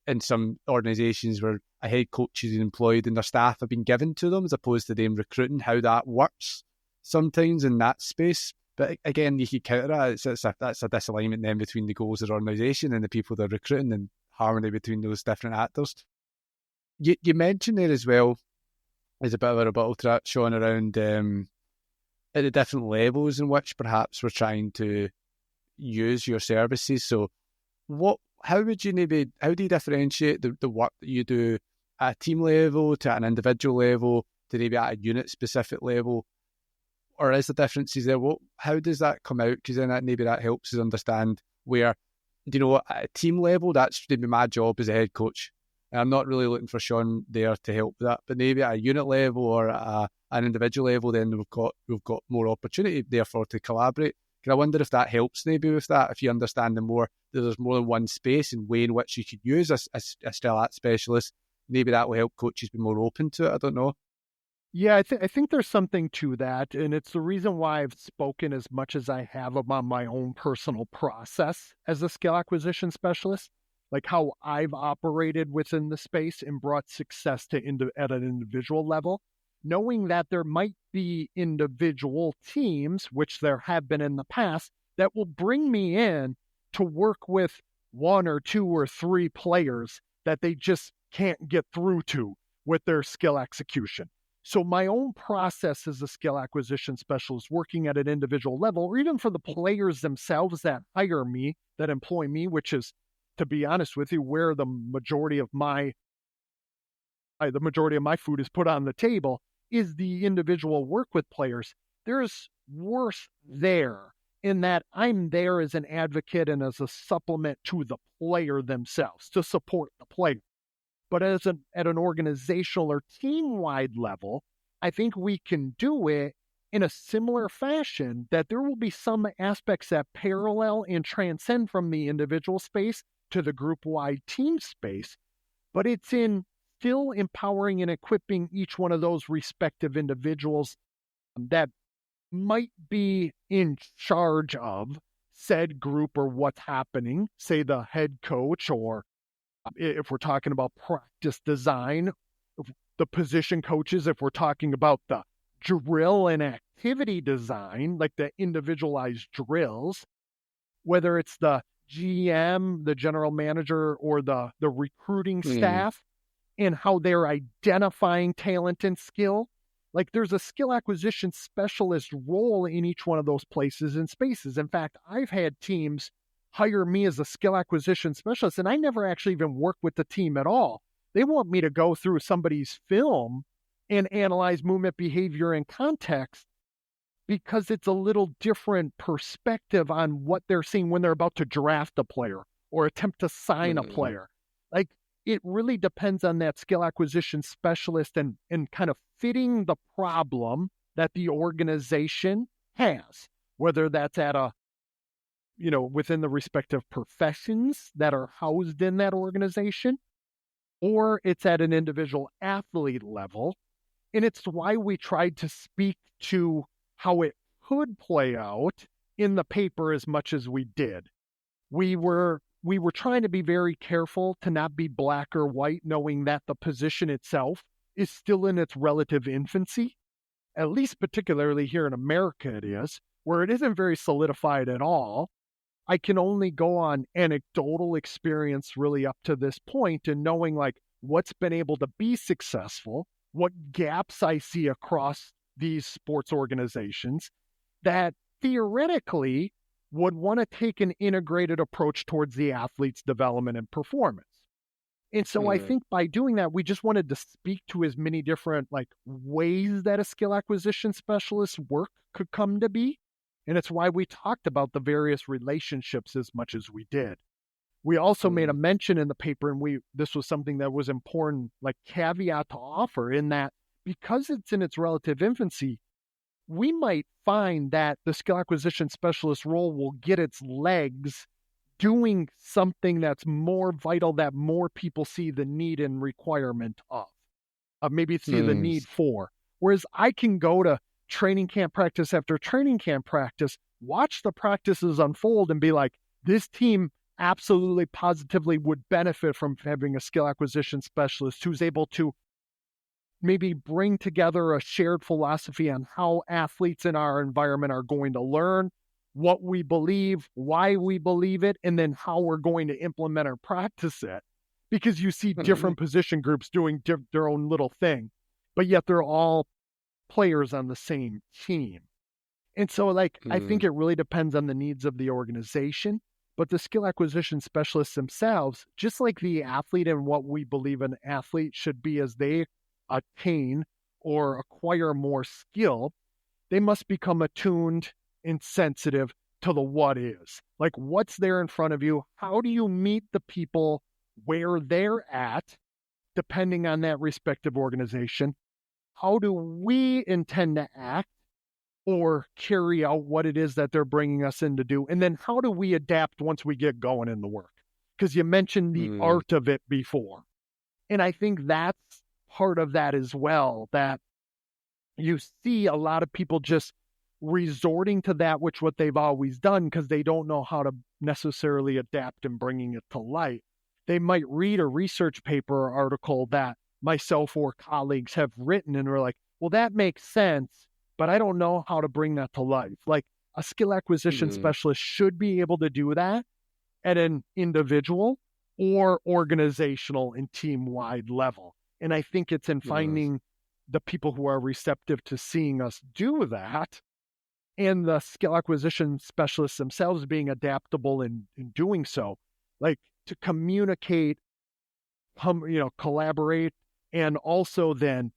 in some organisations where a head coach is employed and their staff have been given to them as opposed to them recruiting, how that works sometimes in that space. But again, you could counter that. That's a disalignment then between the goals of the organisation and the people they're recruiting, and harmony between those different actors. You mentioned there as well, as a bit of a rebuttal to that, Shawn, around at the different levels in which perhaps we're trying to use your services. So how do you differentiate the work that you do at a team level to an individual level to maybe at a unit specific level? Or is the differences there? How does that come out? Because then that helps us understand where, at a team level, that's going to be my job as a head coach. And I'm not really looking for Shawn there to help with that. But maybe at a unit level or at an individual level, then we've got more opportunity, therefore, to collaborate. I wonder if that helps maybe with that, if you understand more that there's more than one space and way in which you could use a still art specialist, maybe that will help coaches be more open to it. I don't know. Yeah, I think there's something to that, and it's the reason why I've spoken as much as I have about my own personal process as a skill acquisition specialist, like how I've operated within the space and brought success at an individual level, knowing that there might be individual teams, which there have been in the past, that will bring me in to work with one or two or three players that they just can't get through to with their skill execution. So my own process as a skill acquisition specialist, working at an individual level, or even for the players themselves that hire me, that employ me, which is, to be honest with you, where the majority of my food is put on the table, is the individual work with players. There's worth there in that I'm there as an advocate and as a supplement to the player themselves to support the player. But at an organizational or team-wide level, I think we can do it in a similar fashion, that there will be some aspects that parallel and transcend from the individual space to the group-wide team space, but it's in still empowering and equipping each one of those respective individuals that might be in charge of said group or what's happening, say the head coach, or if we're talking about practice design, the position coaches, if we're talking about the drill and activity design, like the individualized drills, whether it's the GM, the general manager, or the recruiting staff, and how they're identifying talent and skill. Like there's a skill acquisition specialist role in each one of those places and spaces. In fact, I've had teams hire me as a skill acquisition specialist, and I never actually even work with the team at all. They want me to go through somebody's film and analyze movement, behavior, and context, because it's a little different perspective on what they're seeing when they're about to draft a player or attempt to sign a player. Like, it really depends on that skill acquisition specialist and kind of fitting the problem that the organization has, whether that's at within the respective professions that are housed in that organization, or it's at an individual athlete level. And it's why we tried to speak to how it could play out in the paper as much as we did. We were trying to be very careful to not be black or white, knowing that the position itself is still in its relative infancy, at least particularly here in America it is, where it isn't very solidified at all. I can only go on anecdotal experience really up to this point, and knowing like what's been able to be successful, what gaps I see across these sports organizations that theoretically would want to take an integrated approach towards the athlete's development and performance. And so I think by doing that, we just wanted to speak to as many different ways that a skill acquisition specialist's work could come to be. And it's why we talked about the various relationships as much as we did. We also made a mention in the paper, and this was something that was important, caveat to offer, in that because it's in its relative infancy, we might find that the skill acquisition specialist role will get its legs doing something that's more vital, that more people see the need and requirement of, maybe see the need for. Whereas I can go to training camp practice after training camp practice, watch the practices unfold and be like, this team absolutely positively would benefit from having a skill acquisition specialist who's able to maybe bring together a shared philosophy on how athletes in our environment are going to learn, what we believe, why we believe it, and then how we're going to implement or practice it. Because you see different position groups doing their own little thing, but yet they're all players on the same team. And so I think it really depends on the needs of the organization, but the skill acquisition specialists themselves, just like the athlete and what we believe an athlete should be as they attain or acquire more skill, they must become attuned and sensitive to the what is. What's there in front of you? How do you meet the people where they're at, depending on that respective organization? How do we intend to act or carry out what it is that they're bringing us in to do? And then how do we adapt once we get going in the work? Because you mentioned the art of it before. And I think that's part of that as well, that you see a lot of people just resorting to what they've always done because they don't know how to necessarily adapt and bringing it to light. They might read a research paper or article that myself or colleagues have written and we're like, well, that makes sense, but I don't know how to bring that to life. A skill acquisition specialist should be able to do that at an individual or organizational and team-wide level. And I think it's in finding the people who are receptive to seeing us do that, and the skill acquisition specialists themselves being adaptable in doing so, to communicate, collaborate, and also then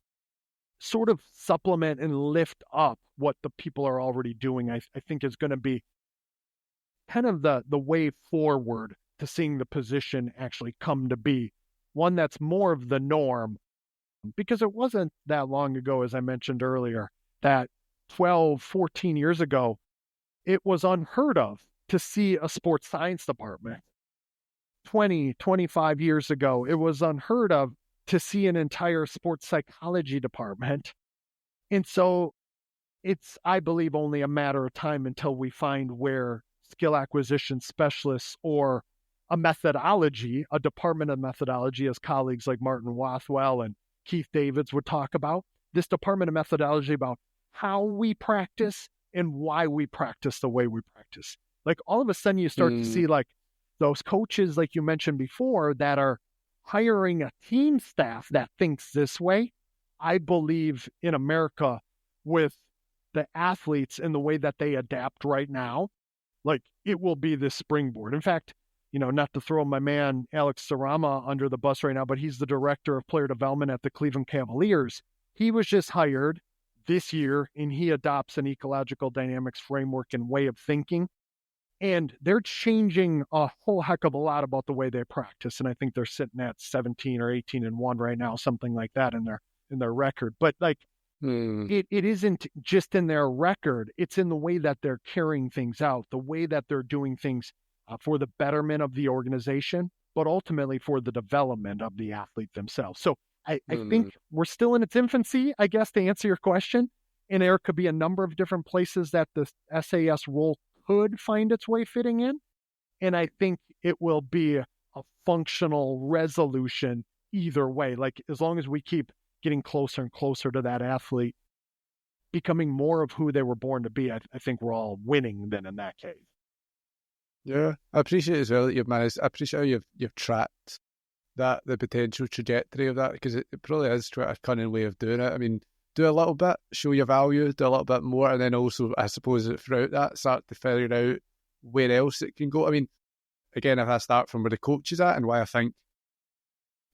sort of supplement and lift up what the people are already doing, I think is going to be kind of the way forward to seeing the position actually come to be one that's more of the norm. Because it wasn't that long ago, as I mentioned earlier, that 12, 14 years ago, it was unheard of to see a sports science department. 20, 25 years ago, it was unheard of to see an entire sports psychology department. And so it's, I believe, only a matter of time until we find where skill acquisition specialists or a methodology, a department of methodology, as colleagues like Martin Wathwell and Keith Davids would talk about, this department of methodology about how we practice and why we practice the way we practice. All of a sudden you start to see those coaches, like you mentioned before, that are hiring a team staff that thinks this way. I believe in America, with the athletes and the way that they adapt right now, it will be this springboard. In fact, not to throw my man Alex Sarama under the bus right now, but he's the director of player development at the Cleveland Cavaliers. He was just hired this year, and he adopts an ecological dynamics framework and way of thinking. And they're changing a whole heck of a lot about the way they practice. And I think they're sitting at 17 or 18-1 right now, something like that in their record. But it isn't just in their record. It's in the way that they're carrying things out, the way that they're doing things for the betterment of the organization, but ultimately for the development of the athlete themselves. So I think we're still in its infancy, I guess, to answer your question. And there could be a number of different places that the SAS role could find its way fitting in. And I think it will be a functional resolution either way. As long as we keep getting closer and closer to that athlete becoming more of who they were born to be, I think we're all winning then in that case. Yeah, I appreciate as well that you've managed. I appreciate how you've tracked that, the potential trajectory of that, because it probably is quite a cunning way of doing it. I mean, do a little bit, show your value, do a little bit more, and then also, I suppose, throughout that, start to figure out where else it can go. I mean, again, if I start from where the coach is at and why I think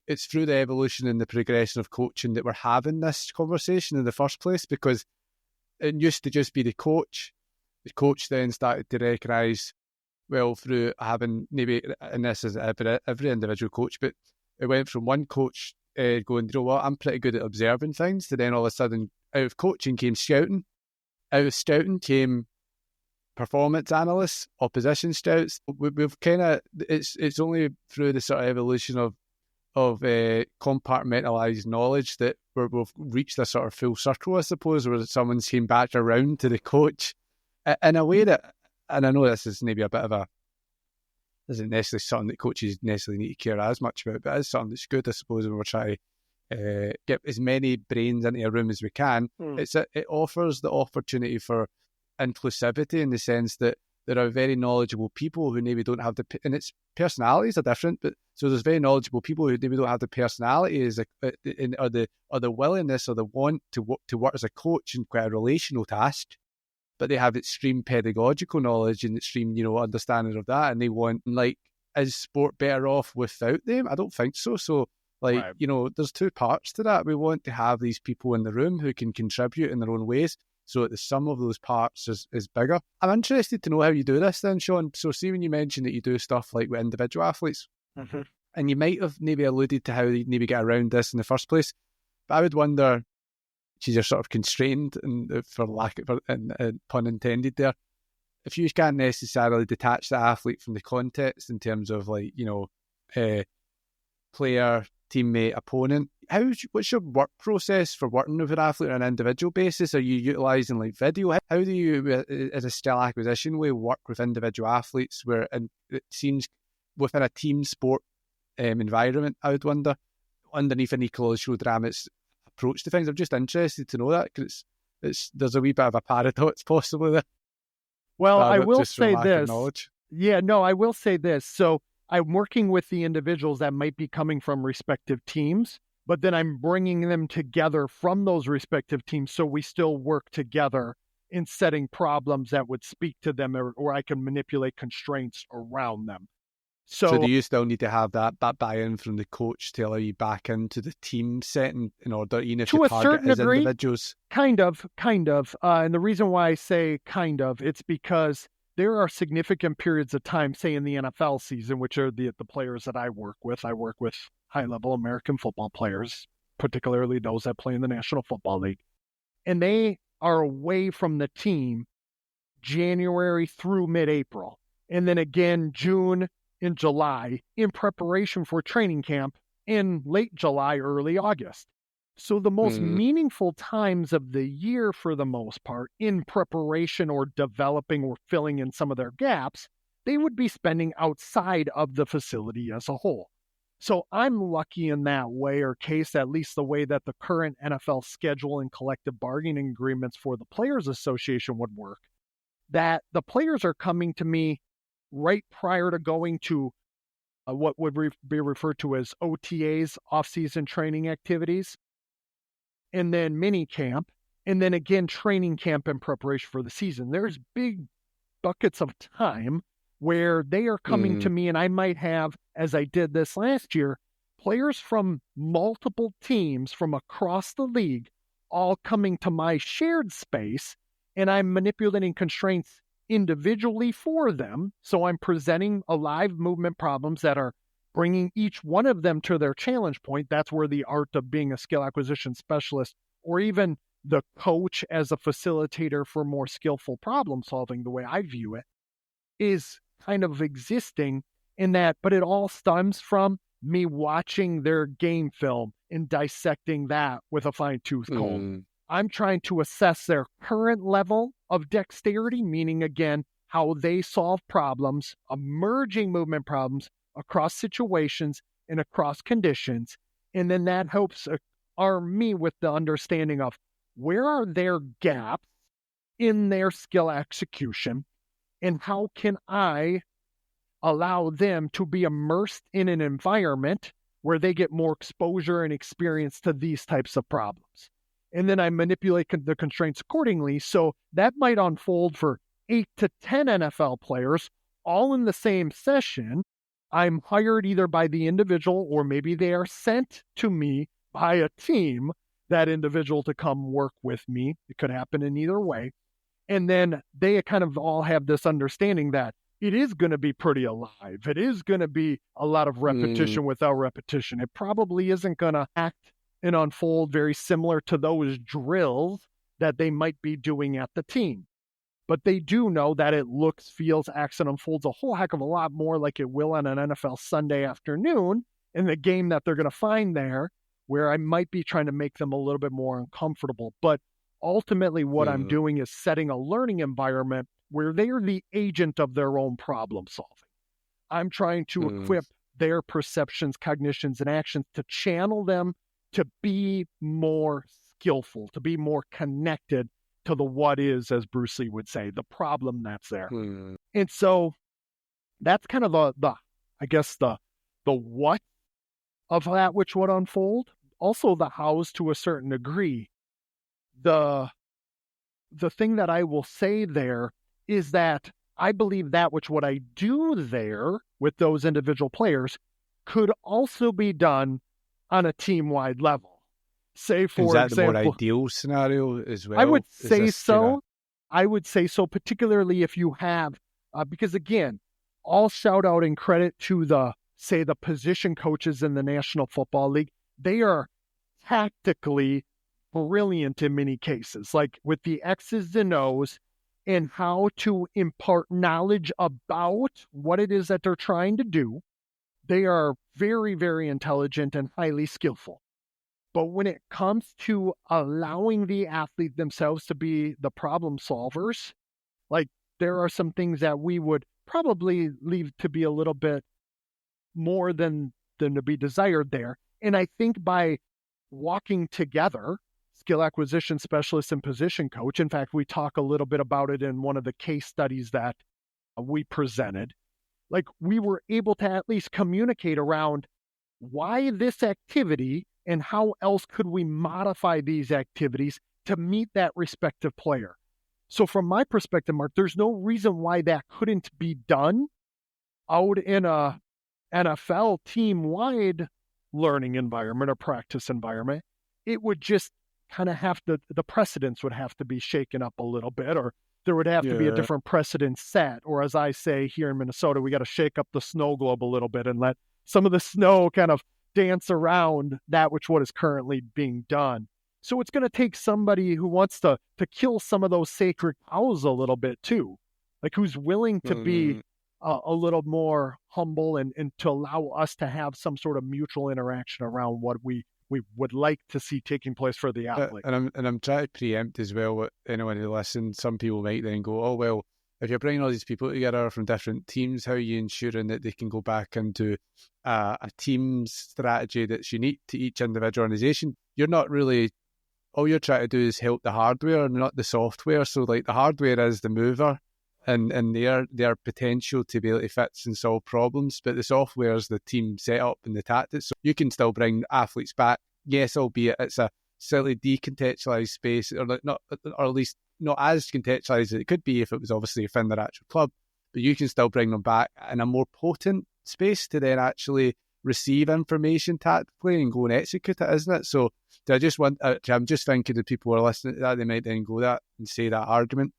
it's through the evolution and the progression of coaching that we're having this conversation in the first place, because it used to just be the coach. The coach then started to recognise, well, through having maybe, and this is every individual coach, but it went from one coach going, you know what, I'm pretty good at observing things, to then all of a sudden, out of coaching came scouting. Out of scouting came performance analysts, opposition scouts. We've kind of, it's only through the sort of evolution of compartmentalised knowledge that we've reached a sort of full circle, I suppose, where someone's came back around to the coach in a way that, and I know this is maybe a bit of a, isn't necessarily something that coaches necessarily need to care as much about, but it's something that's good, I suppose, when we're trying to get as many brains into a room as we can. It offers the opportunity for inclusivity, in the sense that there are very knowledgeable people who maybe don't have and its personalities are different, but so there's very knowledgeable people who maybe don't have the personality or the willingness or the want to work as a coach in quite a relational task, but they have extreme pedagogical knowledge and extreme, understanding of that, and they want, like, is sport better off without them? I don't think so. So, like, right. There's two parts to that. We want to have these people in the room who can contribute in their own ways, so that the sum of those parts is bigger. I'm interested to know how you do this then, Shawn. So see, when you mentioned that you do stuff like with individual athletes, and you might have maybe alluded to how you maybe get around this in the first place, but I would wonder, you're sort of constrained, and for lack of pun intended there, if you can't necessarily detach the athlete from the context in terms of, like, player, teammate, opponent, what's your work process for working with an athlete on an individual basis? Are you utilising, like, video? How do you, as a skill acquisition way, work with individual athletes where, and it seems within a team sport environment, I would wonder, underneath an ecological dramatics approach to things? I'm just interested to know that, because there's a wee bit of a paradox possibly there. Well, I will say this. Yeah, no, I will say this. So I'm working with the individuals that might be coming from respective teams, but then I'm bringing them together from those respective teams, so we still work together in setting problems that would speak to them, or I can manipulate constraints around them. So do you still need to have that buy-in from the coach to allow you back into the team setting in order, even if your target is individuals? Kind of. And the reason why I say kind of, it's because there are significant periods of time, say in the NFL season, which are the players that I work with. I work with high-level American football players, particularly those that play in the National Football League. And they are away from the team January through mid-April. And then again, June in July, in preparation for training camp in late July, early August. So the most meaningful times of the year, for the most part, in preparation or developing or filling in some of their gaps, they would be spending outside of the facility as a whole. So I'm lucky in that way, or case, at least the way that the current NFL schedule and collective bargaining agreements for the Players Association would work, that the players are coming to me right prior to going to what would be referred to as OTAs, off-season training activities, and then mini camp, and then again training camp in preparation for the season. There's big buckets of time where they are coming to me, and I might have, as I did this last year, players from multiple teams from across the league all coming to my shared space, and I'm manipulating constraints individually for them. So I'm presenting alive movement problems that are bringing each one of them to their challenge point. That's where the art of being a skill acquisition specialist, or even the coach as a facilitator for more skillful problem solving, the way I view it, is kind of existing in that. But it all stems from me watching their game film and dissecting that with a fine-tooth comb. I'm trying to assess their current level of dexterity, meaning, again, how they solve problems, emerging movement problems across situations and across conditions. And then that helps arm me with the understanding of where are their gaps in their skill execution, and how can I allow them to be immersed in an environment where they get more exposure and experience to these types of problems. And then I manipulate the constraints accordingly. So that might unfold for 8 to 10 NFL players all in the same session. I'm hired either by the individual or maybe they are sent to me by a team, that individual to come work with me. It could happen in either way. And then they kind of all have this understanding that it is going to be pretty alive. It is going to be a lot of repetition without repetition. It probably isn't going to act and unfold very similar to those drills that they might be doing at the team. But they do know that it looks, feels, acts, and unfolds a whole heck of a lot more like it will on an NFL Sunday afternoon in the game that they're going to find there, where I might be trying to make them a little bit more uncomfortable. But ultimately, what I'm doing is setting a learning environment where they are the agent of their own problem solving. I'm trying to equip their perceptions, cognitions, and actions to channel them to be more skillful, to be more connected to the what is, as Bruce Lee would say, the problem that's there. And so that's kind of the what of that which would unfold. Also the hows to a certain degree. The thing that I will say there is that I believe that which what I do there with those individual players could also be done on a team-wide level. Say, for example, the more ideal scenario as well? I would say so. I would say so, particularly if you have, because again, all shout out and credit to the position coaches in the National Football League. They are tactically brilliant in many cases, like with the X's and O's and how to impart knowledge about what it is that they're trying to do. They are very, very intelligent and highly skillful. But when it comes to allowing the athlete themselves to be the problem solvers, like there are some things that we would probably leave to be a little bit more than to be desired there. And I think by walking together, skill acquisition specialist and position coach, in fact, we talk a little bit about it in one of the case studies that we presented, like we were able to at least communicate around why this activity and how else could we modify these activities to meet that respective player. So from my perspective, Mark, there's no reason why that couldn't be done out in a NFL team-wide learning environment or practice environment. It would just kind of have to, the precedents would have to be shaken up a little bit, or there would have to be a different precedent set. Or as I say here in Minnesota, we got to shake up the snow globe a little bit and let some of the snow kind of dance around that which what is currently being done. So it's going to take somebody who wants to kill some of those sacred cows a little bit too, like who's willing to be a little more humble and to allow us to have some sort of mutual interaction around what we would like to see taking place for the athlete. And I'm trying to preempt as well what anyone who listens. Some people might then go, oh, well, if you're bringing all these people together from different teams, how are you ensuring that they can go back into a team strategy that's unique to each individual organization? You're not really, all you're trying to do is help the hardware, not the software. So like the hardware is the mover and their potential to be able to fix and solve problems, but the software is the team setup and the tactics. So you can still bring athletes back, yes, albeit it's a slightly decontextualized space, or at least not as contextualized as it could be if it was obviously within their actual club, but you can still bring them back in a more potent space to then actually receive information tactically and go and execute it, isn't it? So I'm just thinking that people who are listening to that, they might then go that and say that argument.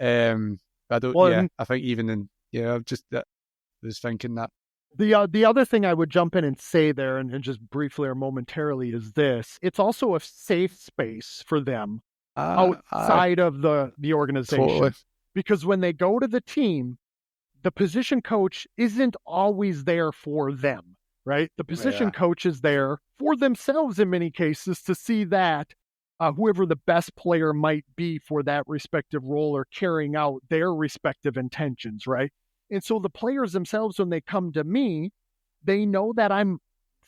I think even in, I was thinking that. The other thing I would jump in and say there, and just briefly or momentarily, is this. It's also a safe space for them outside of the organization. Totally. Because when they go to the team, the position coach isn't always there for them, right? The position coach is there for themselves in many cases to see that whoever the best player might be for that respective role or carrying out their respective intentions, right? And so the players themselves, when they come to me, they know that I'm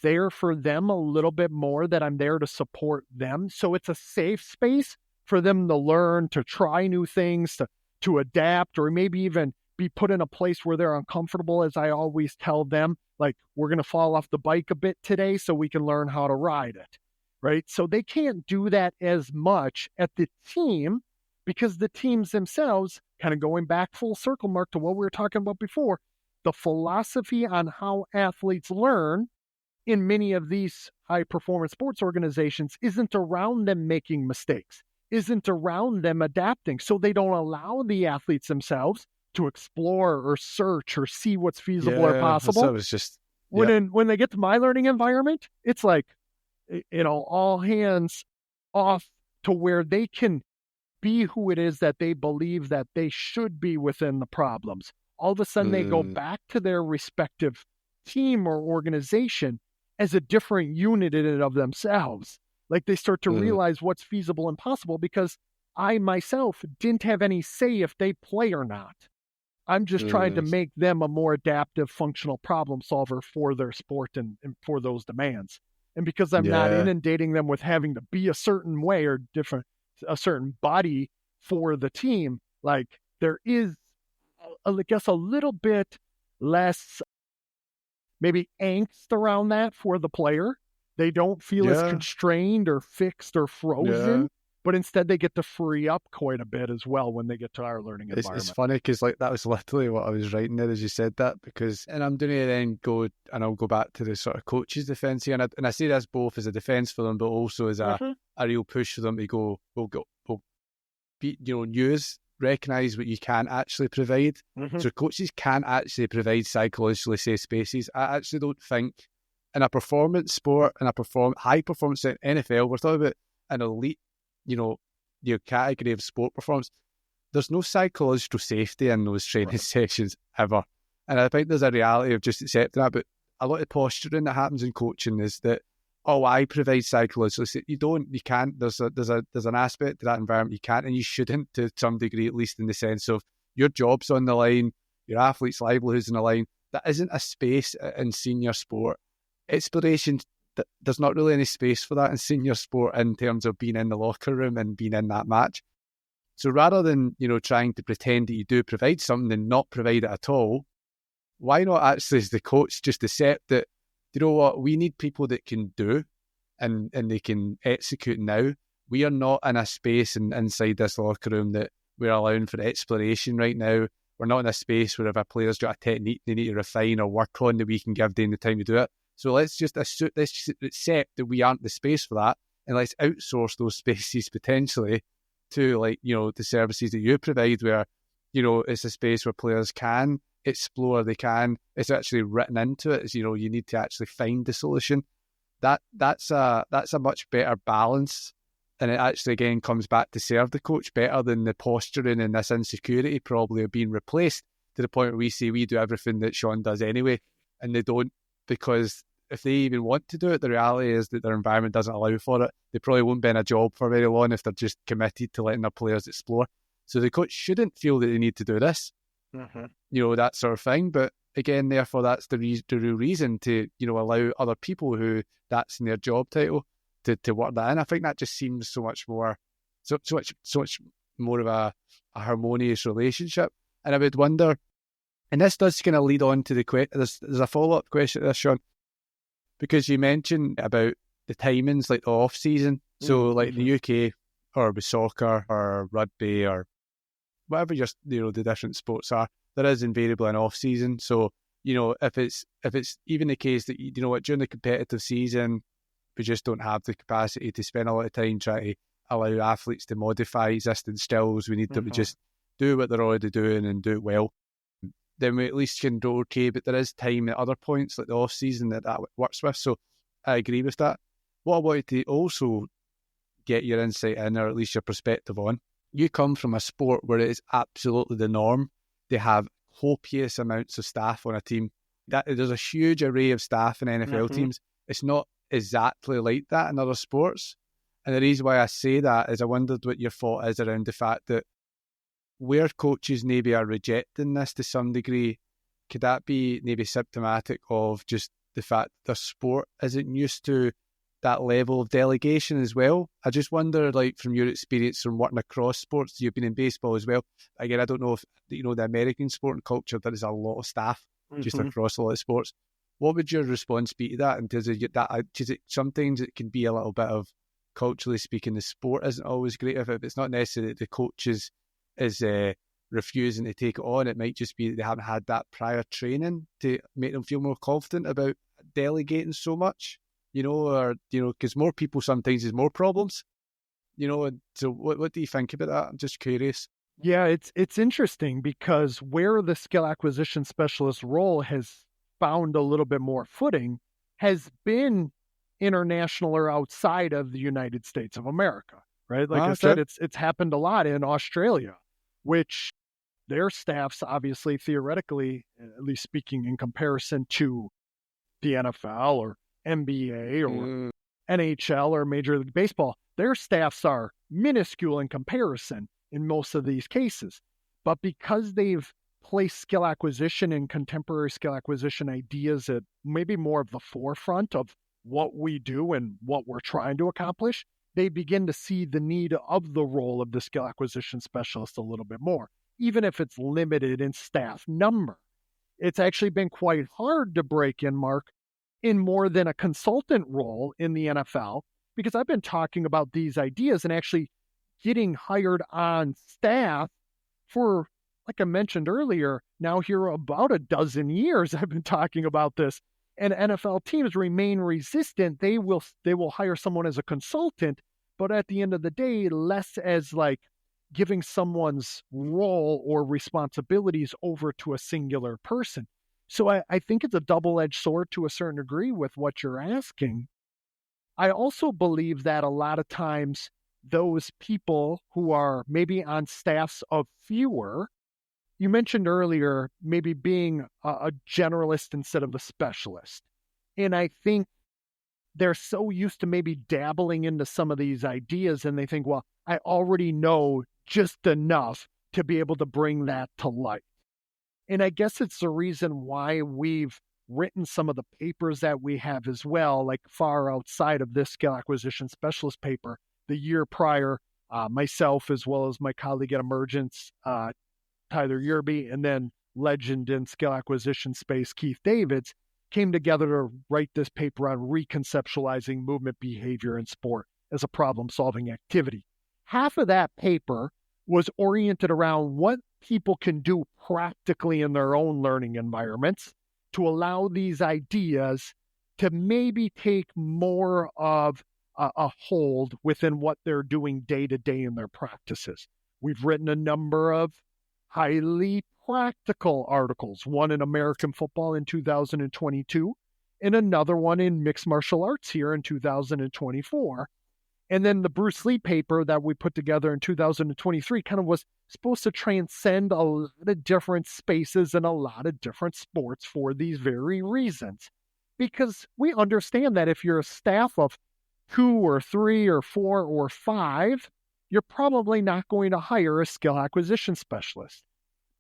there for them a little bit more, that I'm there to support them. So it's a safe space for them to learn, to try new things, to adapt, or maybe even be put in a place where they're uncomfortable, as I always tell them, like, we're going to fall off the bike a bit today so we can learn how to ride it, right? So they can't do that as much at the team because the teams themselves, kind of going back full circle, Mark, to what we were talking about before, the philosophy on how athletes learn in many of these high-performance sports organizations isn't around them making mistakes, isn't around them adapting. So they don't allow the athletes themselves to explore or search or see what's feasible or possible. So it's just, when they get to my learning environment, it's like, all hands off to where they can be who it is that they believe that they should be within the problems. All of a sudden, they go back to their respective team or organization as a different unit in and of themselves. Like they start to realize what's feasible and possible, because I myself didn't have any say if they play or not. I'm just trying to make them a more adaptive, functional problem solver for their sport and for those demands. And because I'm not inundating them with having to be a certain way or a certain body for the team, like there is, I guess, a little bit less maybe angst around that for the player. They don't feel as constrained or fixed or frozen, but instead they get to free up quite a bit as well when they get to our learning environment. It's funny because like that was literally what I was writing there as you said that, because, and I'm doing it then I'll go back to the sort of coach's defence here, and I say this both as a defence for them, but also as a real push for them to go, we'll be, use, recognise what you can actually provide. So coaches can actually provide psychologically safe spaces. I actually don't think in a performance sport, in a high performance NFL, we're talking about an elite, your category of sport performance. There's no psychological safety in those training sessions ever. And I think there's a reality of just accepting that. But a lot of posturing that happens in coaching is that, I provide psychological safety. You can't. There's an aspect to that environment you can't and you shouldn't, to some degree, at least in the sense of your job's on the line, your athlete's livelihood's on the line. That isn't a space in senior sport. Exploration, there's not really any space for that in senior sport in terms of being in the locker room and being in that match. So rather than, trying to pretend that you do provide something and not provide it at all, why not actually, as the coach, just accept that, you know what, we need people that can do and they can execute now. We are not in a space inside this locker room that we're allowing for exploration right now. We're not in a space where if a player's got a technique they need to refine or work on, that we can give them the time to do it. So let's just accept that we aren't the space for that, and let's outsource those spaces potentially to, the services that you provide, where, it's a space where players can explore, it's actually written into it, you need to actually find the solution. That's a much better balance, and it actually again comes back to serve the coach better than the posturing and this insecurity probably of being replaced, to the point where we say we do everything that Shawn does anyway, and they don't, because if they even want to do it, the reality is that their environment doesn't allow for it. They probably won't be in a job for very long if they're just committed to letting their players explore. So the coach shouldn't feel that they need to do this, that sort of thing. But again, therefore, that's the real reason to, allow other people who that's in their job title to work that in. I think that just seems so much more of a harmonious relationship. And I would wonder, and this does kind of lead on to the question. There's a follow-up question to this, Shawn, because you mentioned about the timings, like the off season. So, like the UK, or with soccer or rugby or whatever the different sports are, there is invariably an off season. So, if it's even the case that during the competitive season we just don't have the capacity to spend a lot of time trying to allow athletes to modify existing skills, we need them to just do what they're already doing and do it well, then we at least can do okay. But there is time at other points, like the off season, that works with. So I agree with that. What I wanted to also get your insight in, or at least your perspective on, you come from a sport where it is absolutely the norm. They have copious amounts of staff on a team. There's a huge array of staff in NFL teams. It's not exactly like that in other sports. And the reason why I say that is I wondered what your thought is around the fact that where coaches maybe are rejecting this to some degree, could that be maybe symptomatic of just the fact their sport isn't used to that level of delegation as well. I just wonder, like, from your experience from working across sports, you've been in baseball as well. Again, I don't know if, the American sport and culture, there is a lot of staff just across a lot of sports. What would your response be to that? And does it sometimes it can be a little bit of, culturally speaking, the sport isn't always great if it's not necessarily that the coaches is refusing to take it on. It might just be that they haven't had that prior training to make them feel more confident about delegating so much, because more people sometimes is more problems, and so what do you think about that? I'm just curious. Yeah, it's interesting because where the skill acquisition specialist role has found a little bit more footing has been international or outside of the United States of America, right? Like I said, it's happened a lot in Australia, which their staffs, obviously, theoretically, at least speaking in comparison to the NFL or NBA or NHL or Major League Baseball, their staffs are minuscule in comparison in most of these cases. But because they've placed skill acquisition and contemporary skill acquisition ideas at maybe more of the forefront of what we do and what we're trying to accomplish, they begin to see the need of the role of the skill acquisition specialist a little bit more, even if it's limited in staff number. It's actually been quite hard to break in, Mark, in more than a consultant role in the NFL, because I've been talking about these ideas and actually getting hired on staff for, like I mentioned earlier, now here about a dozen years I've been talking about this. And NFL teams remain resistant. They will hire someone as a consultant, but at the end of the day, less as like giving someone's role or responsibilities over to a singular person. So I think it's a double-edged sword to a certain degree with what you're asking. I also believe that a lot of times those people who are maybe on staffs of fewer, you mentioned earlier, maybe being a generalist instead of a specialist. And I think they're so used to maybe dabbling into some of these ideas and they think, well, I already know just enough to be able to bring that to light. And I guess it's the reason why we've written some of the papers that we have as well, like far outside of this skill acquisition specialist paper. The year prior, myself as well as my colleague at Emergence, Tyler Yerby, and then legend in skill acquisition space, Keith Davids, came together to write this paper on reconceptualizing movement behavior in sport as a problem-solving activity. Half of that paper was oriented around what people can do practically in their own learning environments to allow these ideas to maybe take more of a hold within what they're doing day to day in their practices. We've written a number of highly practical articles, one in American football in 2022, and another one in mixed martial arts here in 2024. And then the Bruce Lee paper that we put together in 2023 kind of was supposed to transcend a lot of different spaces and a lot of different sports for these very reasons. Because we understand that if you're a staff of 2 or 3 or 4 or 5, you're probably not going to hire a skill acquisition specialist.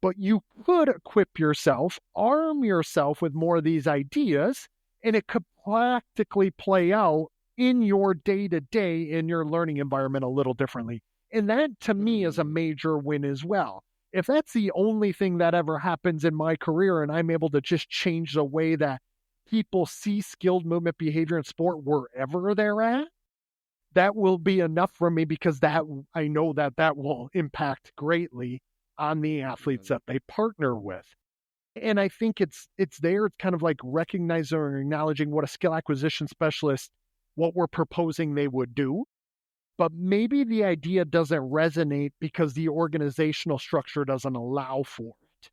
But you could equip yourself, arm yourself with more of these ideas, and it could practically play out in your day-to-day, in your learning environment a little differently. And that, to me, is a major win as well. If that's the only thing that ever happens in my career and I'm able to just change the way that people see skilled movement behavior in sport wherever they're at, that will be enough for me, because that I know that will impact greatly on the athletes that they partner with. And I think it's there. It's kind of like recognizing or acknowledging what a skill acquisition specialist, what we're proposing they would do. But maybe the idea doesn't resonate because the organizational structure doesn't allow for it.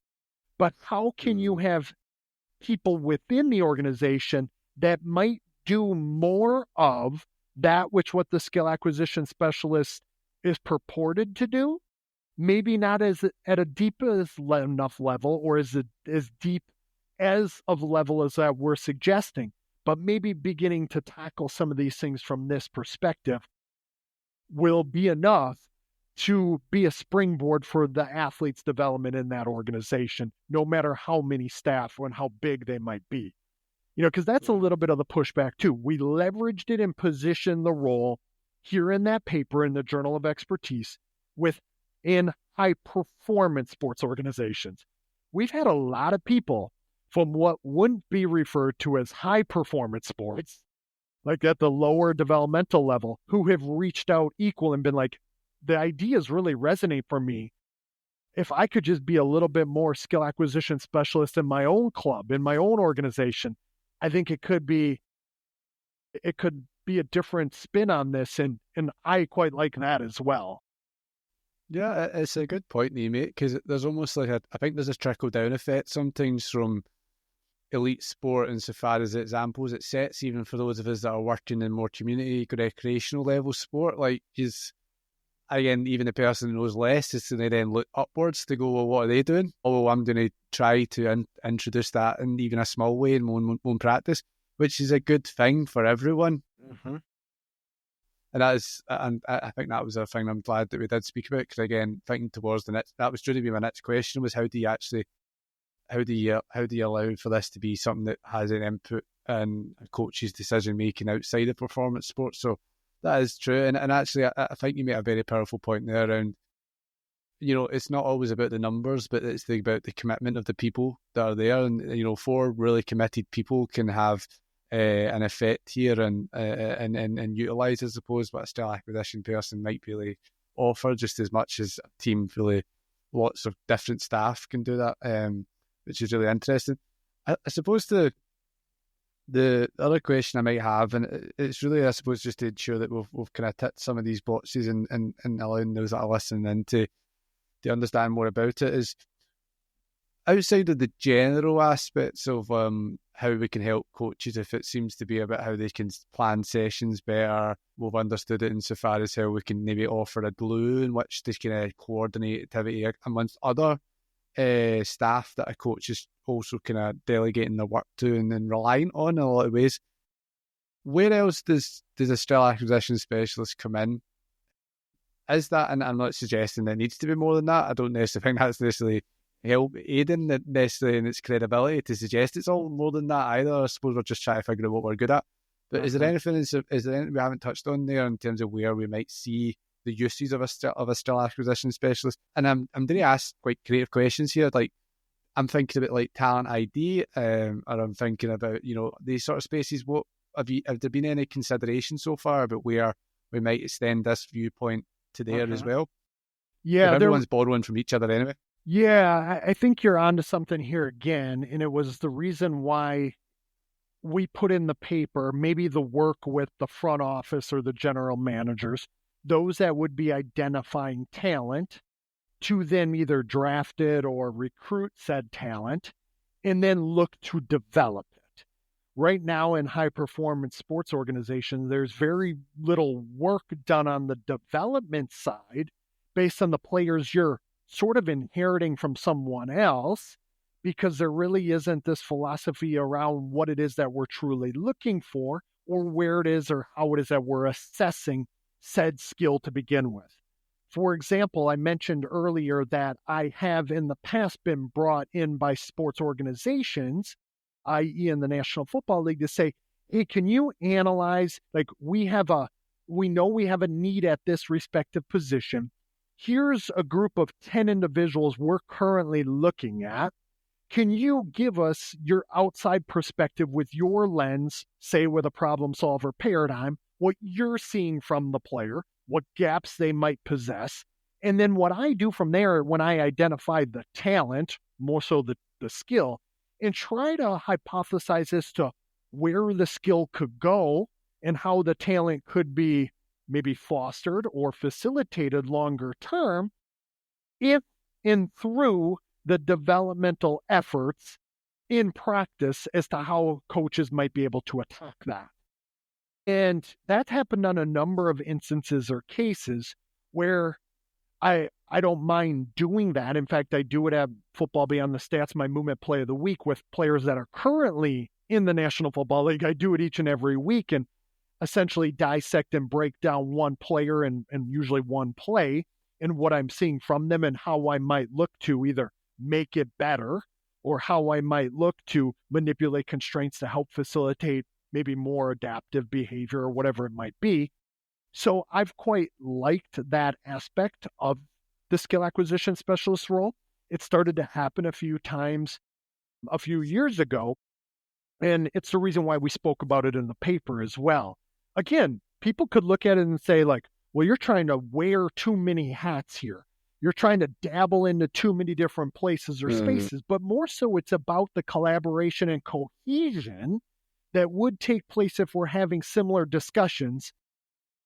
But how can you have people within the organization that might do more of that which what the skill acquisition specialist is purported to do? Maybe not as at a deep enough level or as deep as of level as that we're suggesting, but maybe beginning to tackle some of these things from this perspective will be enough to be a springboard for the athlete's development in that organization, no matter how many staff and how big they might be. Because that's a little bit of the pushback too. We leveraged it and positioned the role here in that paper in the Journal of Expertise within high performance sports organizations. We've had a lot of people from what wouldn't be referred to as high performance sports, like at the lower developmental level, who have reached out equal and been like, the ideas really resonate for me. If I could just be a little bit more skill acquisition specialist in my own club, in my own organization, I think it could be a different spin on this, and I quite like that as well. Yeah, it's a good point you make, because there's almost like I think there's a trickle-down effect sometimes from elite sport insofar as the examples it sets, even for those of us that are working in more community, recreational level sport. Like, again, even the person who knows less is going to then look upwards to go, well, what are they doing? Oh, well, I'm going to try to introduce that in even a small way in my own practice, which is a good thing for everyone. Mm-hmm. And I think that was a thing I'm glad that we did speak about, because again, thinking towards the next, that was going to be my next question, was how do you allow for this to be something that has an input in a coach's decision making outside of performance sports? So that is true, and actually I think you made a very powerful point there around, it's not always about the numbers, but it's about the commitment of the people that are there, and 4 really committed people can have an effect here and utilise, I suppose, what a skill acquisition person might really offer, just as much as a team fully lots of different staff can do that, which is really interesting. I suppose the other question I might have, and it's really, I suppose, just to ensure that we've kind of ticked some of these boxes and allowing those that are listening in to understand more about it, is outside of the general aspects of how we can help coaches, if it seems to be about how they can plan sessions better, we've understood it insofar as how we can maybe offer a glue in which they can coordinate activity amongst other staff that a coach is also kind of delegating their work to and relying on in a lot of ways. Where else does a skill acquisition specialist come in? Is that, and I'm not suggesting that it needs to be more than that, I don't necessarily think that's necessarily aiding necessarily in its credibility to suggest it's all more than that either. I suppose we're just trying to figure out what we're good at. But is there anything we haven't touched on there in terms of where we might see the uses of a skill acquisition specialist? And I'm going to ask quite creative questions here. Like, I'm thinking about like talent ID, or I'm thinking about these sort of spaces. What have there been any consideration so far about where we might extend this viewpoint to there as well? Yeah, everyone's borrowing from each other anyway. Yeah, I think you're onto something here again, and it was the reason why we put in the paper maybe the work with the front office or the general managers, those that would be identifying talent, to then either draft it or recruit said talent, and then look to develop it. Right now in high-performance sports organizations, there's very little work done on the development side based on the players you're sort of inheriting from someone else, because there really isn't this philosophy around what it is that we're truly looking for, or where it is or how it is that we're assessing said skill to begin with. For example, I mentioned earlier that I have in the past been brought in by sports organizations, i.e. in the National Football League, to say, hey, can you analyze, like, we know we have a need at this respective position. Here's a group of 10 individuals we're currently looking at. Can you give us your outside perspective with your lens, say with a problem solver paradigm, what you're seeing from the player, what gaps they might possess, and then what I do from there when I identify the talent, more so the skill, and try to hypothesize as to where the skill could go and how the talent could be maybe fostered or facilitated longer term if and through the developmental efforts in practice as to how coaches might be able to attack that. And that happened on a number of instances or cases where I don't mind doing that. In fact, I do it at Football Beyond the Stats, my movement play of the week, with players that are currently in the National Football League. I do it each and every week and essentially dissect and break down one player and usually one play and what I'm seeing from them and how I might look to either make it better or how I might look to manipulate constraints to help facilitate maybe more adaptive behavior or whatever it might be. So I've quite liked that aspect of the skill acquisition specialist role. It started to happen a few times a few years ago, and it's the reason why we spoke about it in the paper as well. Again, people could look at it and say like, well, you're trying to wear too many hats here. You're trying to dabble into too many different places or spaces, but more so it's about the collaboration and cohesion that would take place if we're having similar discussions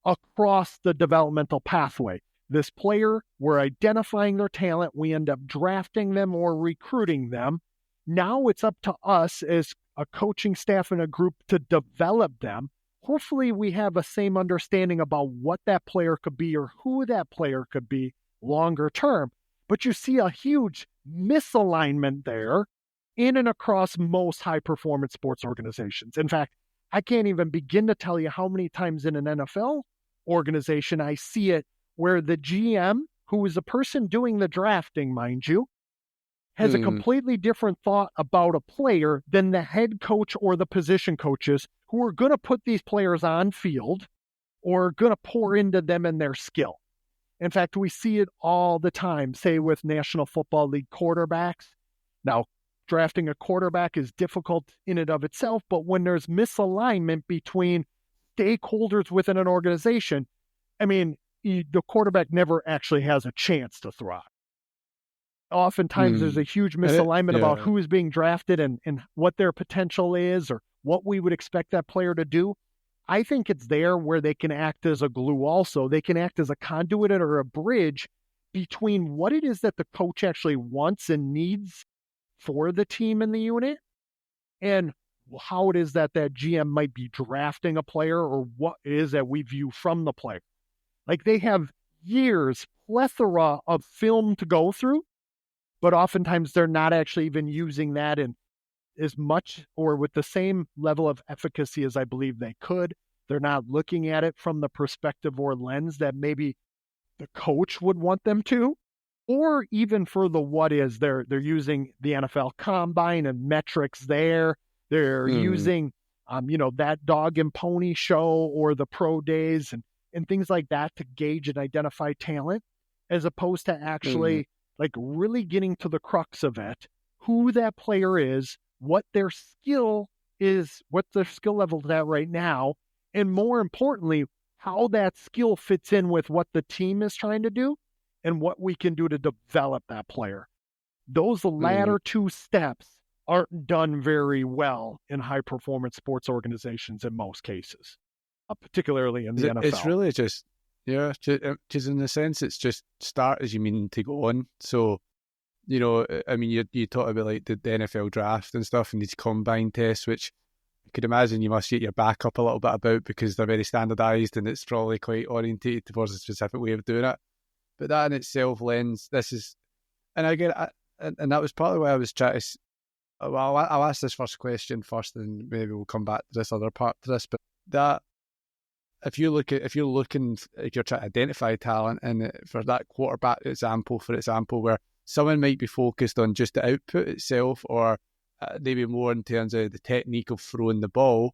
across the developmental pathway. This player, we're identifying their talent, we end up drafting them or recruiting them. Now it's up to us as a coaching staff and a group to develop them. Hopefully we have a same understanding about what that player could be or who that player could be longer term. But you see a huge misalignment there in and across most high-performance sports organizations. In fact, I can't even begin to tell you how many times in an NFL organization I see it where the GM, who is the person doing the drafting, mind you, has a completely different thought about a player than the head coach or the position coaches who are going to put these players on field or are going to pour into them and their skill. In fact, we see it all the time, say with National Football League quarterbacks. Now, drafting a quarterback is difficult in and of itself, but when there's misalignment between stakeholders within an organization, I mean, the quarterback never actually has a chance to thrive. Oftentimes there's a huge misalignment about who is being drafted and what their potential is or what we would expect that player to do. I think it's there where they can act as a glue also. They can act as a conduit or a bridge between what it is that the coach actually wants and needs for the team and the unit and how it is that that GM might be drafting a player or what it is that we view from the player. Like they have years, plethora of film to go through, but oftentimes they're not actually even using that in as much or with the same level of efficacy as I believe they could. They're not looking at it from the perspective or lens that maybe the coach would want them to, or even for the what is. They're using the NFL Combine and metrics there. They're using, that dog and pony show or the pro days and things like that to gauge and identify talent, as opposed to actually like really getting to the crux of it, who that player is, what their skill is, what their skill level is at right now, and more importantly, how that skill fits in with what the team is trying to do and what we can do to develop that player. Those latter two steps aren't done very well in high-performance sports organizations in most cases, particularly in the NFL. It's really just, because in a sense, it's just start as you mean to go on. So, I mean, you talk about like the NFL draft and stuff and these combine tests, which I could imagine you must get your back up a little bit about because they're very standardised and it's probably quite orientated towards a specific way of doing it. But that in itself lends, this is, and again, and that was partly why I was trying to, well, I'll ask this first question first and maybe we'll come back to this other part to this, but that, if you're trying to identify talent, and for that quarterback example, for example, where someone might be focused on just the output itself, or maybe more in terms of the technique of throwing the ball,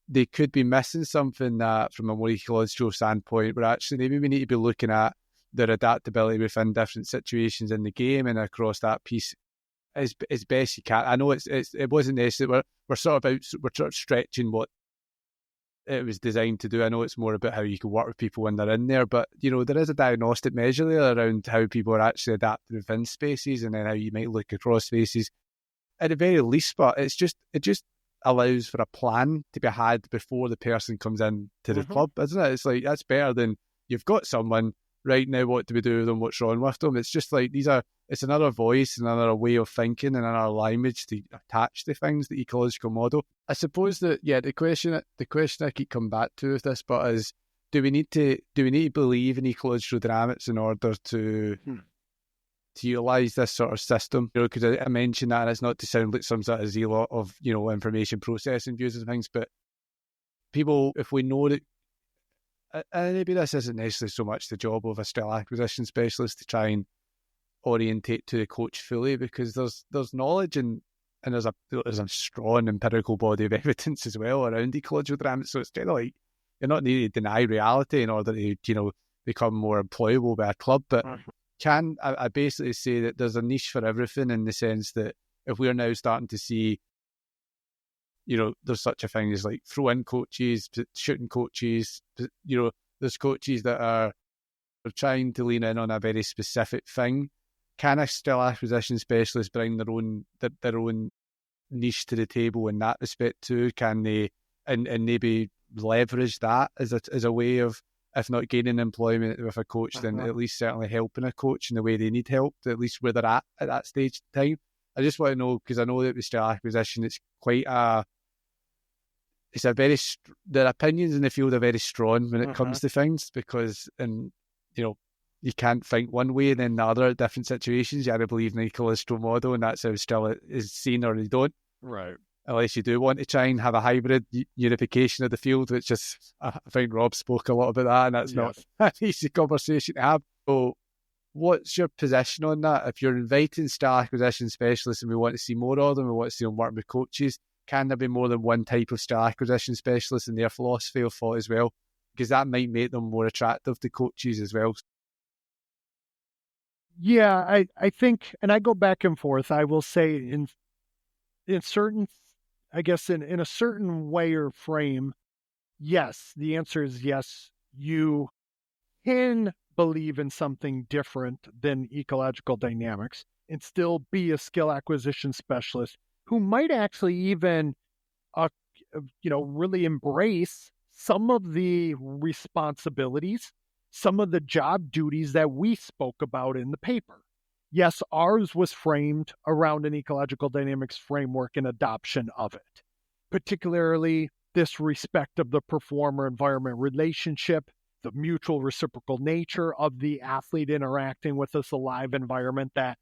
they could be missing something that, from a more ecological standpoint, where actually maybe we need to be looking at their adaptability within different situations in the game and across that piece as best you can. I know it wasn't necessarily we're sort of stretching what it was designed to do. I know it's more about how you can work with people when they're in there, but there is a diagnostic measure there around how people are actually adapting within spaces and then how you might look across spaces at the very least. But it just allows for a plan to be had before the person comes in to the club, isn't it? It's like, that's better than you've got someone right now, what do we do with them, what's wrong with them? It's just like it's another voice, another way of thinking and another language to attach to things, the ecological model. I suppose that, the question I keep coming back to with this, but is, do we need to believe in ecological dynamics in order to utilise this sort of system? Because I mentioned that, and it's not to sound like some sort of zealot of information processing views and things, but people, if we know that, and maybe this isn't necessarily so much the job of a skill acquisition specialist to try and orientate to the coach fully, because there's knowledge and and there's a strong empirical body of evidence as well around ecological dynamics. So it's kind of like you're not needing to deny reality in order to become more employable by a club. But I basically say that there's a niche for everything, in the sense that if we're now starting to see, there's such a thing as like throw-in coaches, shooting coaches, there's coaches that are trying to lean in on a very specific thing. Can a skill acquisition specialist bring their own niche to the table in that respect too? Can they and maybe leverage that as a way of, if not gaining employment with a coach, then at least certainly helping a coach in the way they need help, at least where they're at that stage of time? I just want to know, because I know that with skill acquisition, it's quite their opinions in the field are very strong when it comes to things, because you can't think one way and then the other at different situations. You either believe in the ecological model and that's how still is seen, or you don't. Right. Unless you do want to try and have a hybrid unification of the field, which is, I think Rob spoke a lot about that, and that's not an easy conversation to have. So what's your position on that? If you're inviting skill acquisition specialists and we want to see more of them, we want to see them work with coaches, can there be more than one type of skill acquisition specialist in their philosophy of thought as well? Because that might make them more attractive to coaches as well. Yeah, I think, and I go back and forth. I will say in certain, I guess in a certain way or frame, yes, the answer is yes. You can believe in something different than ecological dynamics and still be a skill acquisition specialist who might actually even, really embrace some of the responsibilities, some of the job duties that we spoke about in the paper. Yes, ours was framed around an ecological dynamics framework and adoption of it, particularly this respect of the performer-environment relationship, the mutual reciprocal nature of the athlete interacting with this alive environment, that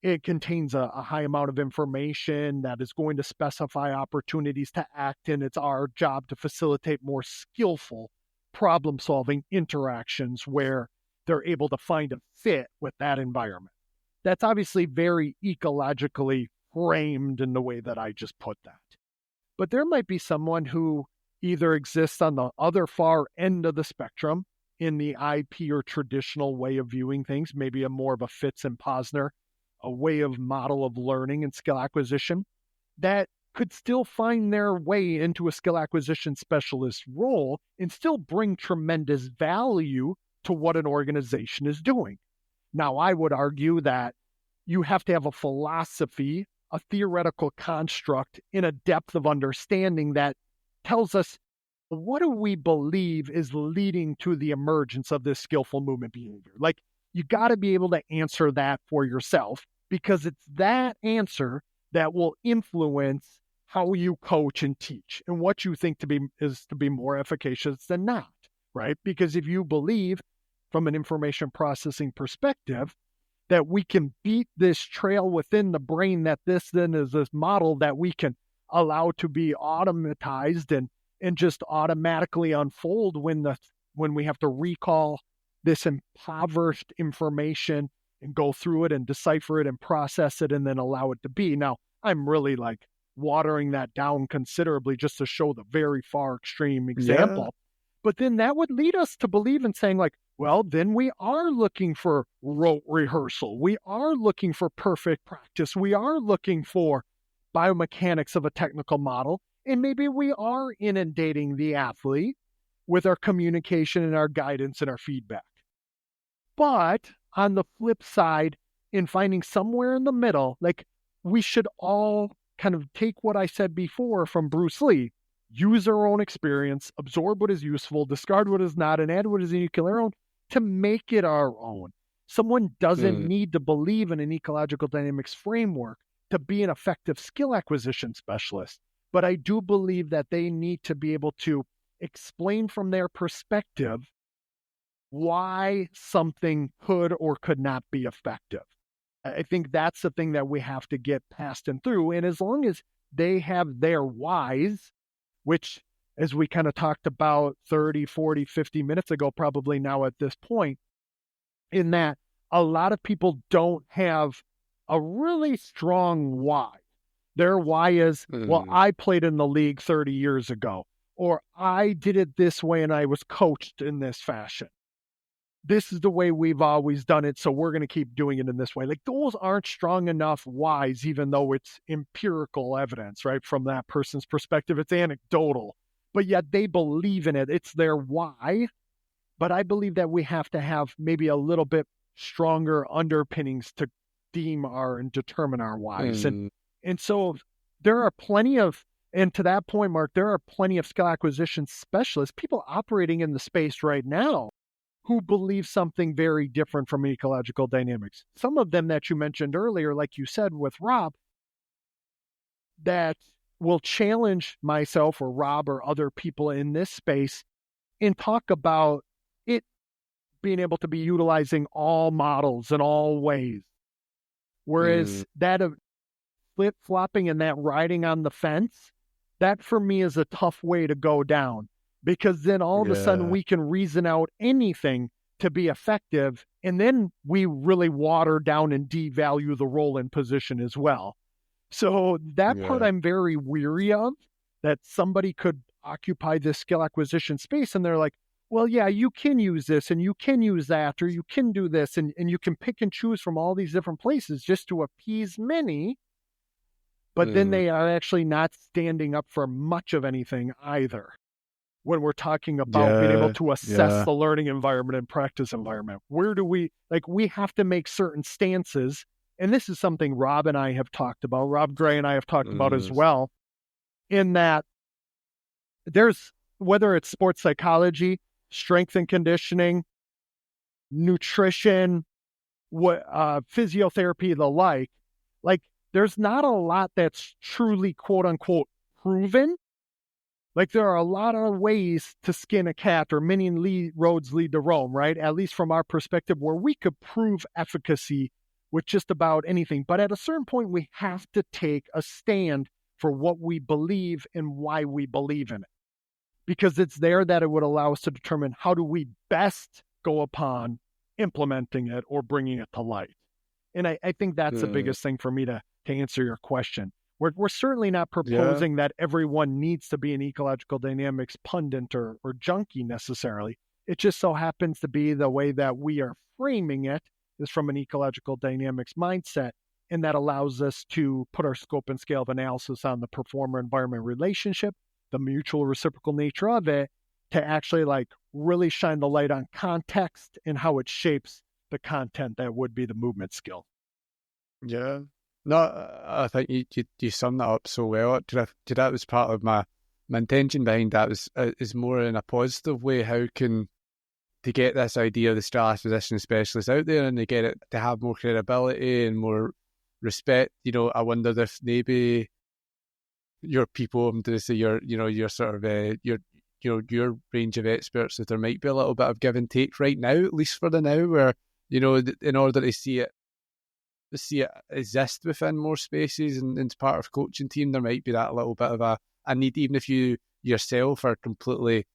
it contains a high amount of information that is going to specify opportunities to act, and it's our job to facilitate more skillful problem-solving interactions where they're able to find a fit with that environment. That's obviously very ecologically framed in the way that I just put that. But there might be someone who either exists on the other far end of the spectrum in the IP or traditional way of viewing things, maybe a more of a Fitz and Posner, a way of model of learning and skill acquisition, that could still find their way into a skill acquisition specialist role and still bring tremendous value to what an organization is doing. Now, I would argue that you have to have a philosophy, a theoretical construct, in a depth of understanding that tells us, what do we believe is leading to the emergence of this skillful movement behavior? Like, you got to be able to answer that for yourself, because it's that answer that will influence how you coach and teach and what you think to be more efficacious than not, right? Because if you believe from an information processing perspective that we can beat this trail within the brain, that this then is this model that we can allow to be automatized and just automatically unfold when we have to recall this impoverished information and go through it and decipher it and process it and then allow it to be. Now, I'm really like watering that down considerably just to show the very far extreme example. Yeah. But then that would lead us to believe in saying, like, well, then we are looking for rote rehearsal. We are looking for perfect practice. We are looking for biomechanics of a technical model. And maybe we are inundating the athlete with our communication and our guidance and our feedback. But on the flip side, in finding somewhere in the middle, like, we should all kind of take what I said before from Bruce Lee, use our own experience, absorb what is useful, discard what is not, and add what is unique to our own to make it our own. Someone doesn't need to believe in an ecological dynamics framework to be an effective skill acquisition specialist. But I do believe that they need to be able to explain from their perspective why something could or could not be effective. I think that's the thing that we have to get past and through. And as long as they have their whys, which, as we kind of talked about 30, 40, 50 minutes ago, probably now at this point, in that a lot of people don't have a really strong why. Their why is, well, I played in the league 30 years ago, or I did it this way and I was coached in this fashion. This is the way we've always done it, so we're going to keep doing it in this way. Like, those aren't strong enough whys, even though it's empirical evidence, right? From that person's perspective, it's anecdotal, but yet they believe in it. It's their why. But I believe that we have to have maybe a little bit stronger underpinnings to deem our and determine our whys. And so there are plenty of, and to that point, Mark, there are plenty of skill acquisition specialists, people operating in the space right now, who believe something very different from ecological dynamics. Some of them that you mentioned earlier, like you said with Rob, that will challenge myself or Rob or other people in this space and talk about it being able to be utilizing all models in all ways. Whereas that of flip-flopping and that riding on the fence, that for me is a tough way to go down. Because then all of a sudden we can reason out anything to be effective, and then we really water down and devalue the role and position as well. So that part I'm very weary of, that somebody could occupy this skill acquisition space and they're like, well, yeah, you can use this and you can use that, or you can do this, and you can pick and choose from all these different places just to appease many. But then they are actually not standing up for much of anything either, when we're talking about being able to assess the learning environment and practice environment. Where do we have to make certain stances, and this is something Rob and I have talked about, Rob Gray and I have talked about as well, in that there's, whether it's sports psychology, strength and conditioning, nutrition, physiotherapy, the like there's not a lot that's truly quote unquote proven. Like, there are a lot of ways to skin a cat, or many roads lead to Rome, right? At least from our perspective, where we could prove efficacy with just about anything. But at a certain point, we have to take a stand for what we believe and why we believe in it. Because it's there that it would allow us to determine how do we best go upon implementing it or bringing it to light. And I think that's the biggest thing for me to answer your question. We're certainly not proposing that everyone needs to be an ecological dynamics pundit or junkie necessarily. It just so happens to be the way that we are framing it is from an ecological dynamics mindset, and that allows us to put our scope and scale of analysis on the performer-environment relationship, the mutual reciprocal nature of it, to actually really shine the light on context and how it shapes the content that would be the movement skill. Yeah. No, I think you summed that up so well. That was part of my intention behind that is more in a positive way. How can to get this idea of the skill acquisition specialist out there and they get it to have more credibility and more respect? I wondered if maybe your people, I'm going to say your sort of your range of experts, that there might be a little bit of give and take right now, at least for the now, where in order to see it exist within more spaces and as part of coaching team, there might be that little bit of a need, even if you yourself are completely,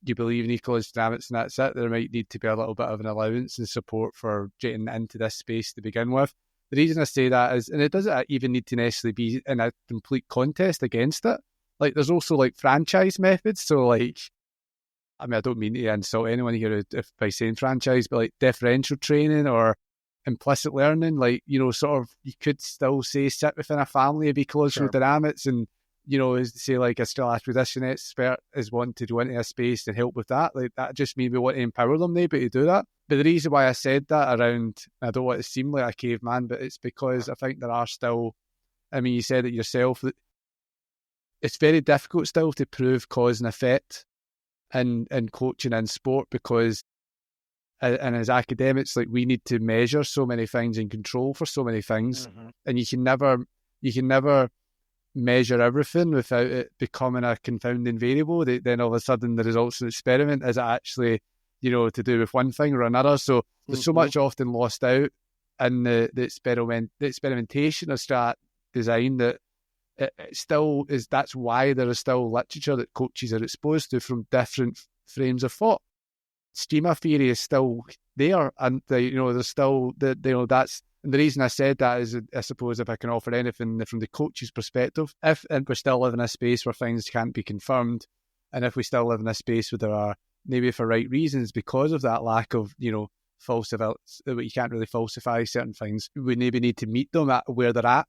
you believe in ecological dynamics and that's it, there might need to be a little bit of an allowance and support for getting into this space to begin with. The reason I say that is, and it doesn't even need to necessarily be in a complete contest against it, there's also franchise methods. So I don't mean to insult anyone here by saying franchise, but differential training or implicit learning, sort of, you could still say sit within a family of ecological dynamics, and as to say a skill acquisition expert is wanting to go into a space and help with that. That just means we want to empower them maybe to do that. But the reason why I said that around, I don't want to seem like a caveman, but it's because I think there are still, you said it yourself, that it's very difficult still to prove cause and effect in coaching and sport, because and as academics, we need to measure so many things and control for so many things, and you can never measure everything without it becoming a confounding variable. Then all of a sudden, the results of the experiment is actually, to do with one thing or another. So there's so much often lost out in the experimentation of strat design that it still is. That's why there is still literature that coaches are exposed to from different frames of thought. Schema theory is still there, and there's still that's And the reason I said that is, I suppose, if I can offer anything from the coach's perspective, if and we still live in a space where things can't be confirmed, and if we still live in a space where there are, maybe for right reasons, because of that lack of, you can't really falsify certain things, we maybe need to meet them at where they're at.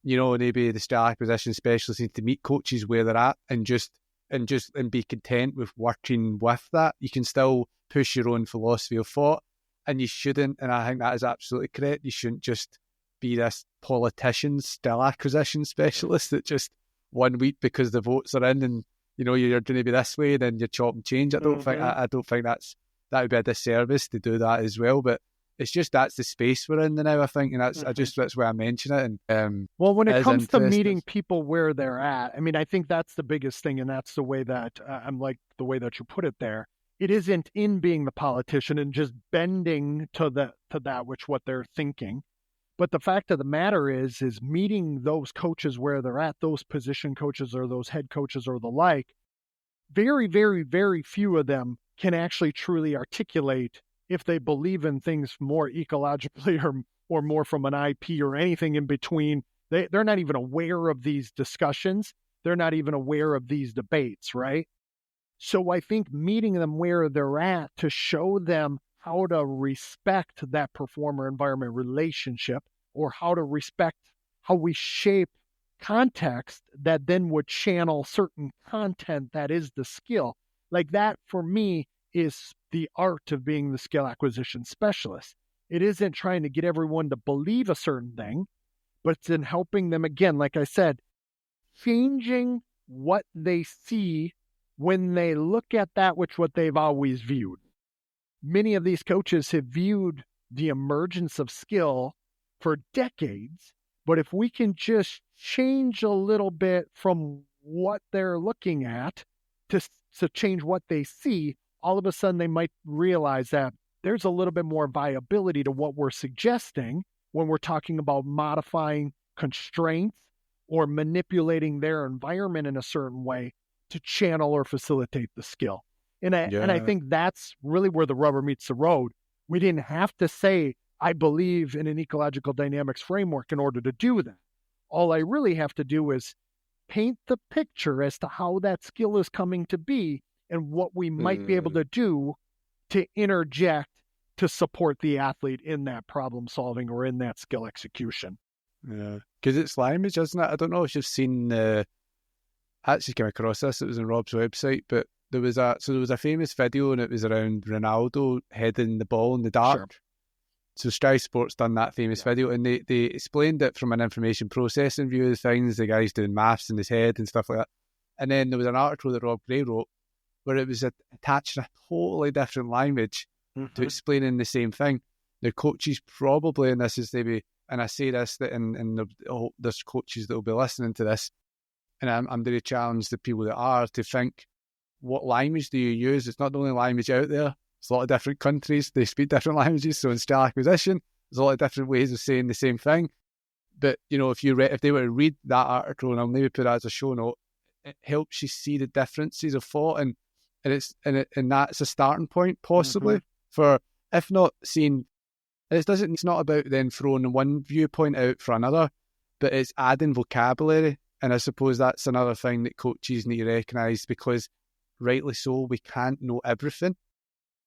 Maybe the skill acquisition specialists need to meet coaches where they're at and be content with working with that. You can still push your own philosophy of thought, and you shouldn't, and I think that is absolutely correct, you shouldn't just be this politician skill acquisition specialist that just 1 week because the votes are in and you're going to be this way, then you're chop and change. I don't think that would be a disservice to do that as well. But it's just, that's the space we're in now, I think, and that's why I mention it. And well, when it comes to meeting people where they're at, I mean, I think that's the biggest thing, and that's the way that I'm like the way that you put it there. It isn't in being the politician and just bending to that which what they're thinking. But the fact of the matter is meeting those coaches where they're at, those position coaches or those head coaches or the like, very, very, very few of them can actually truly articulate if they believe in things more ecologically or more from an IP or anything in between. They're not even aware of these discussions. They're not even aware of these debates, right? So I think meeting them where they're at to show them how to respect that performer-environment relationship, or how to respect how we shape context that then would channel certain content that is the skill. Like that, for me, is the art of being the skill acquisition specialist. It isn't trying to get everyone to believe a certain thing, but it's in helping them, again, like I said, changing what they see when they look at that which what they've always viewed. Many of these coaches have viewed the emergence of skill for decades, but if we can just change a little bit from what they're looking at to change what they see, all of a sudden they might realize that there's a little bit more viability to what we're suggesting when we're talking about modifying constraints or manipulating their environment in a certain way to channel or facilitate the skill. And I think that's really where the rubber meets the road. We didn't have to say, I believe in an ecological dynamics framework in order to do that. All I really have to do is paint the picture as to how that skill is coming to be and what we might be able to do to interject to support the athlete in that problem solving or in that skill execution. Yeah, because it's language, isn't it? I don't know if you've seen, I actually came across this, it was on Rob's website, but there was a famous video and it was around Ronaldo heading the ball in the dark. Sure. So Sky Sports done that famous video, and they explained it from an information processing view of things. The guy's doing maths in his head and stuff like that. And then there was an article that Rob Gray wrote where it was attached in a totally different language to explaining the same thing. The coaches probably, and this is maybe, and I say this, that there's coaches that will be listening to this, and I'm going to challenge the people that are to think, what language do you use? It's not the only language out there. There's a lot of different countries. They speak different languages. So in skill acquisition, there's a lot of different ways of saying the same thing. But, if they were to read that article, and I'll maybe put it as a show note, it helps you see the differences of thought. And that's a starting point, possibly, for, if not seeing, it's not about then throwing one viewpoint out for another, but it's adding vocabulary. And I suppose that's another thing that coaches need to recognise, because rightly so, we can't know everything.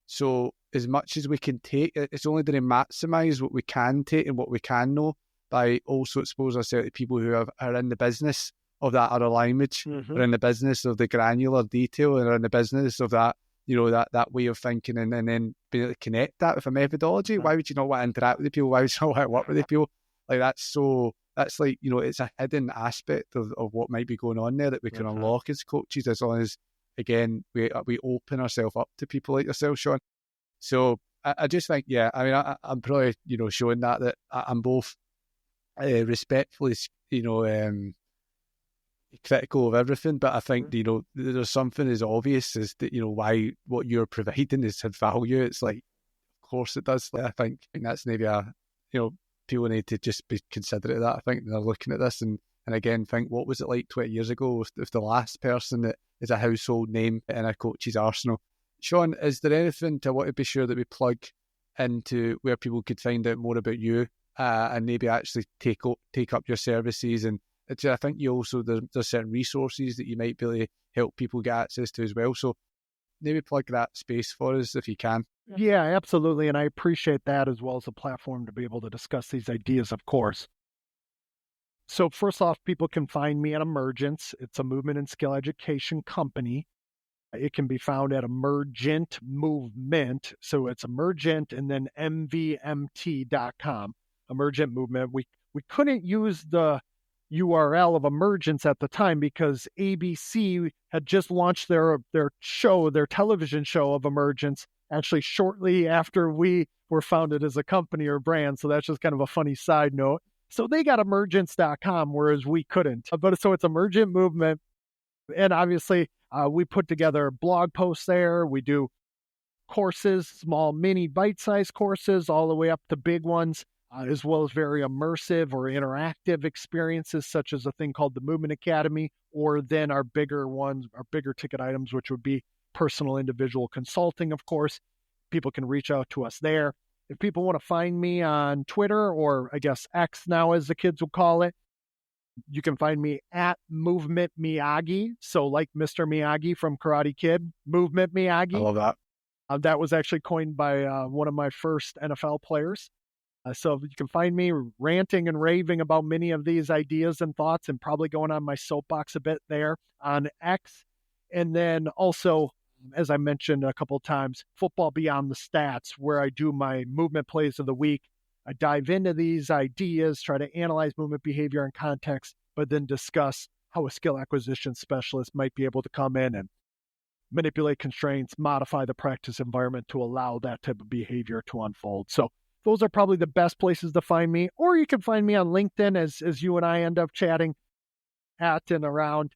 So as much as we can take, it's only going to maximise what we can take and what we can know by also exposing ourselves to people who are in the business of that other language, are in the business of the granular detail, and are in the business of that, that way of thinking, and then being able to connect that with a methodology. Why would you not want to interact with the people? Why would you not want to work with the people? Like that's like, it's a hidden aspect of what might be going on there that we can unlock as coaches, as long as, again, we open ourselves up to people like yourself, Shawn. So I just think, I'm probably, showing that I'm both respectfully, critical of everything, but I think, there's something as obvious as that, why what you're providing is had value. It's like, of course it does. I think that's maybe people need to just be considerate of that. I think they're looking at this and again think, what was it like 20 years ago with the last person that is a household name in a coach's arsenal? Shawn, is there anything I want to be sure that we plug into where people could find out more about you and maybe actually take up your services. And I think you also, there's certain resources that you might be able to help people get access to as well. So maybe plug that space for us if you can. Yeah, absolutely. And I appreciate that, as well as a platform to be able to discuss these ideas, of course. So first off, people can find me at Emergence. It's a movement and skill education company. It can be found at Emergent Movement. So it's Emergent and then mvmt.com. Emergent Movement. We couldn't use the URL of Emergence at the time because ABC had just launched their television show of Emergence, actually shortly after we were founded as a company or brand. So that's just kind of a funny side note. So they got emergence.com, whereas we couldn't. But so it's Emergent Movement. And obviously, we put together blog posts there. We do courses, small mini bite-sized courses, all the way up to big ones, as well as very immersive or interactive experiences, such as a thing called the Movement Academy, or then our bigger ones, our bigger ticket items, which would be personal individual consulting, of course. People can reach out to us there. If people want to find me on Twitter, or I guess X now as the kids will call it, you can find me at Movement Miyagi. So like Mr. Miyagi from Karate Kid, Movement Miyagi. I love that. That was actually coined by one of my first NFL players. So you can find me ranting and raving about many of these ideas and thoughts, and probably going on my soapbox a bit there on X. And then also, as I mentioned a couple of times, Football Beyond the Stats, where I do my movement plays of the week. I dive into these ideas, try to analyze movement behavior and context, but then discuss how a skill acquisition specialist might be able to come in and manipulate constraints, modify the practice environment to allow that type of behavior to unfold. So those are probably the best places to find me. Or you can find me on LinkedIn, as you and I end up chatting at and around.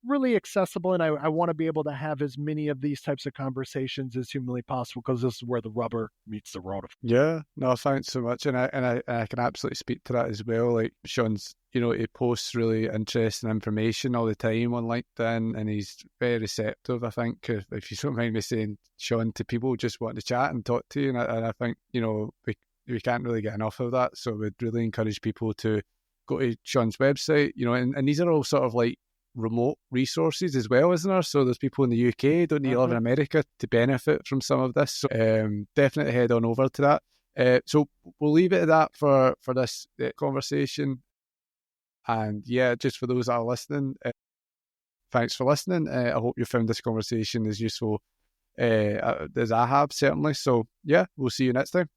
Really accessible, and I want to be able to have as many of these types of conversations as humanly possible, because this is where the rubber meets the road. Yeah, no, thanks so much, and I can absolutely speak to that as well. Like Shawn's, he posts really interesting information all the time on LinkedIn, and he's very receptive. I think, if you don't mind me saying, Shawn, to people just want to chat and talk to you, and I think we can't really get enough of that. So we'd really encourage people to go to Shawn's website, and these are all sort of like remote resources as well, isn't there? So there's people in the UK, don't need to live in America to benefit from some of this. So definitely head on over to that. So we'll leave it at that for this conversation. And yeah, just for those that are listening, thanks for listening. I hope you found this conversation as useful as I have, certainly. So yeah, we'll see you next time.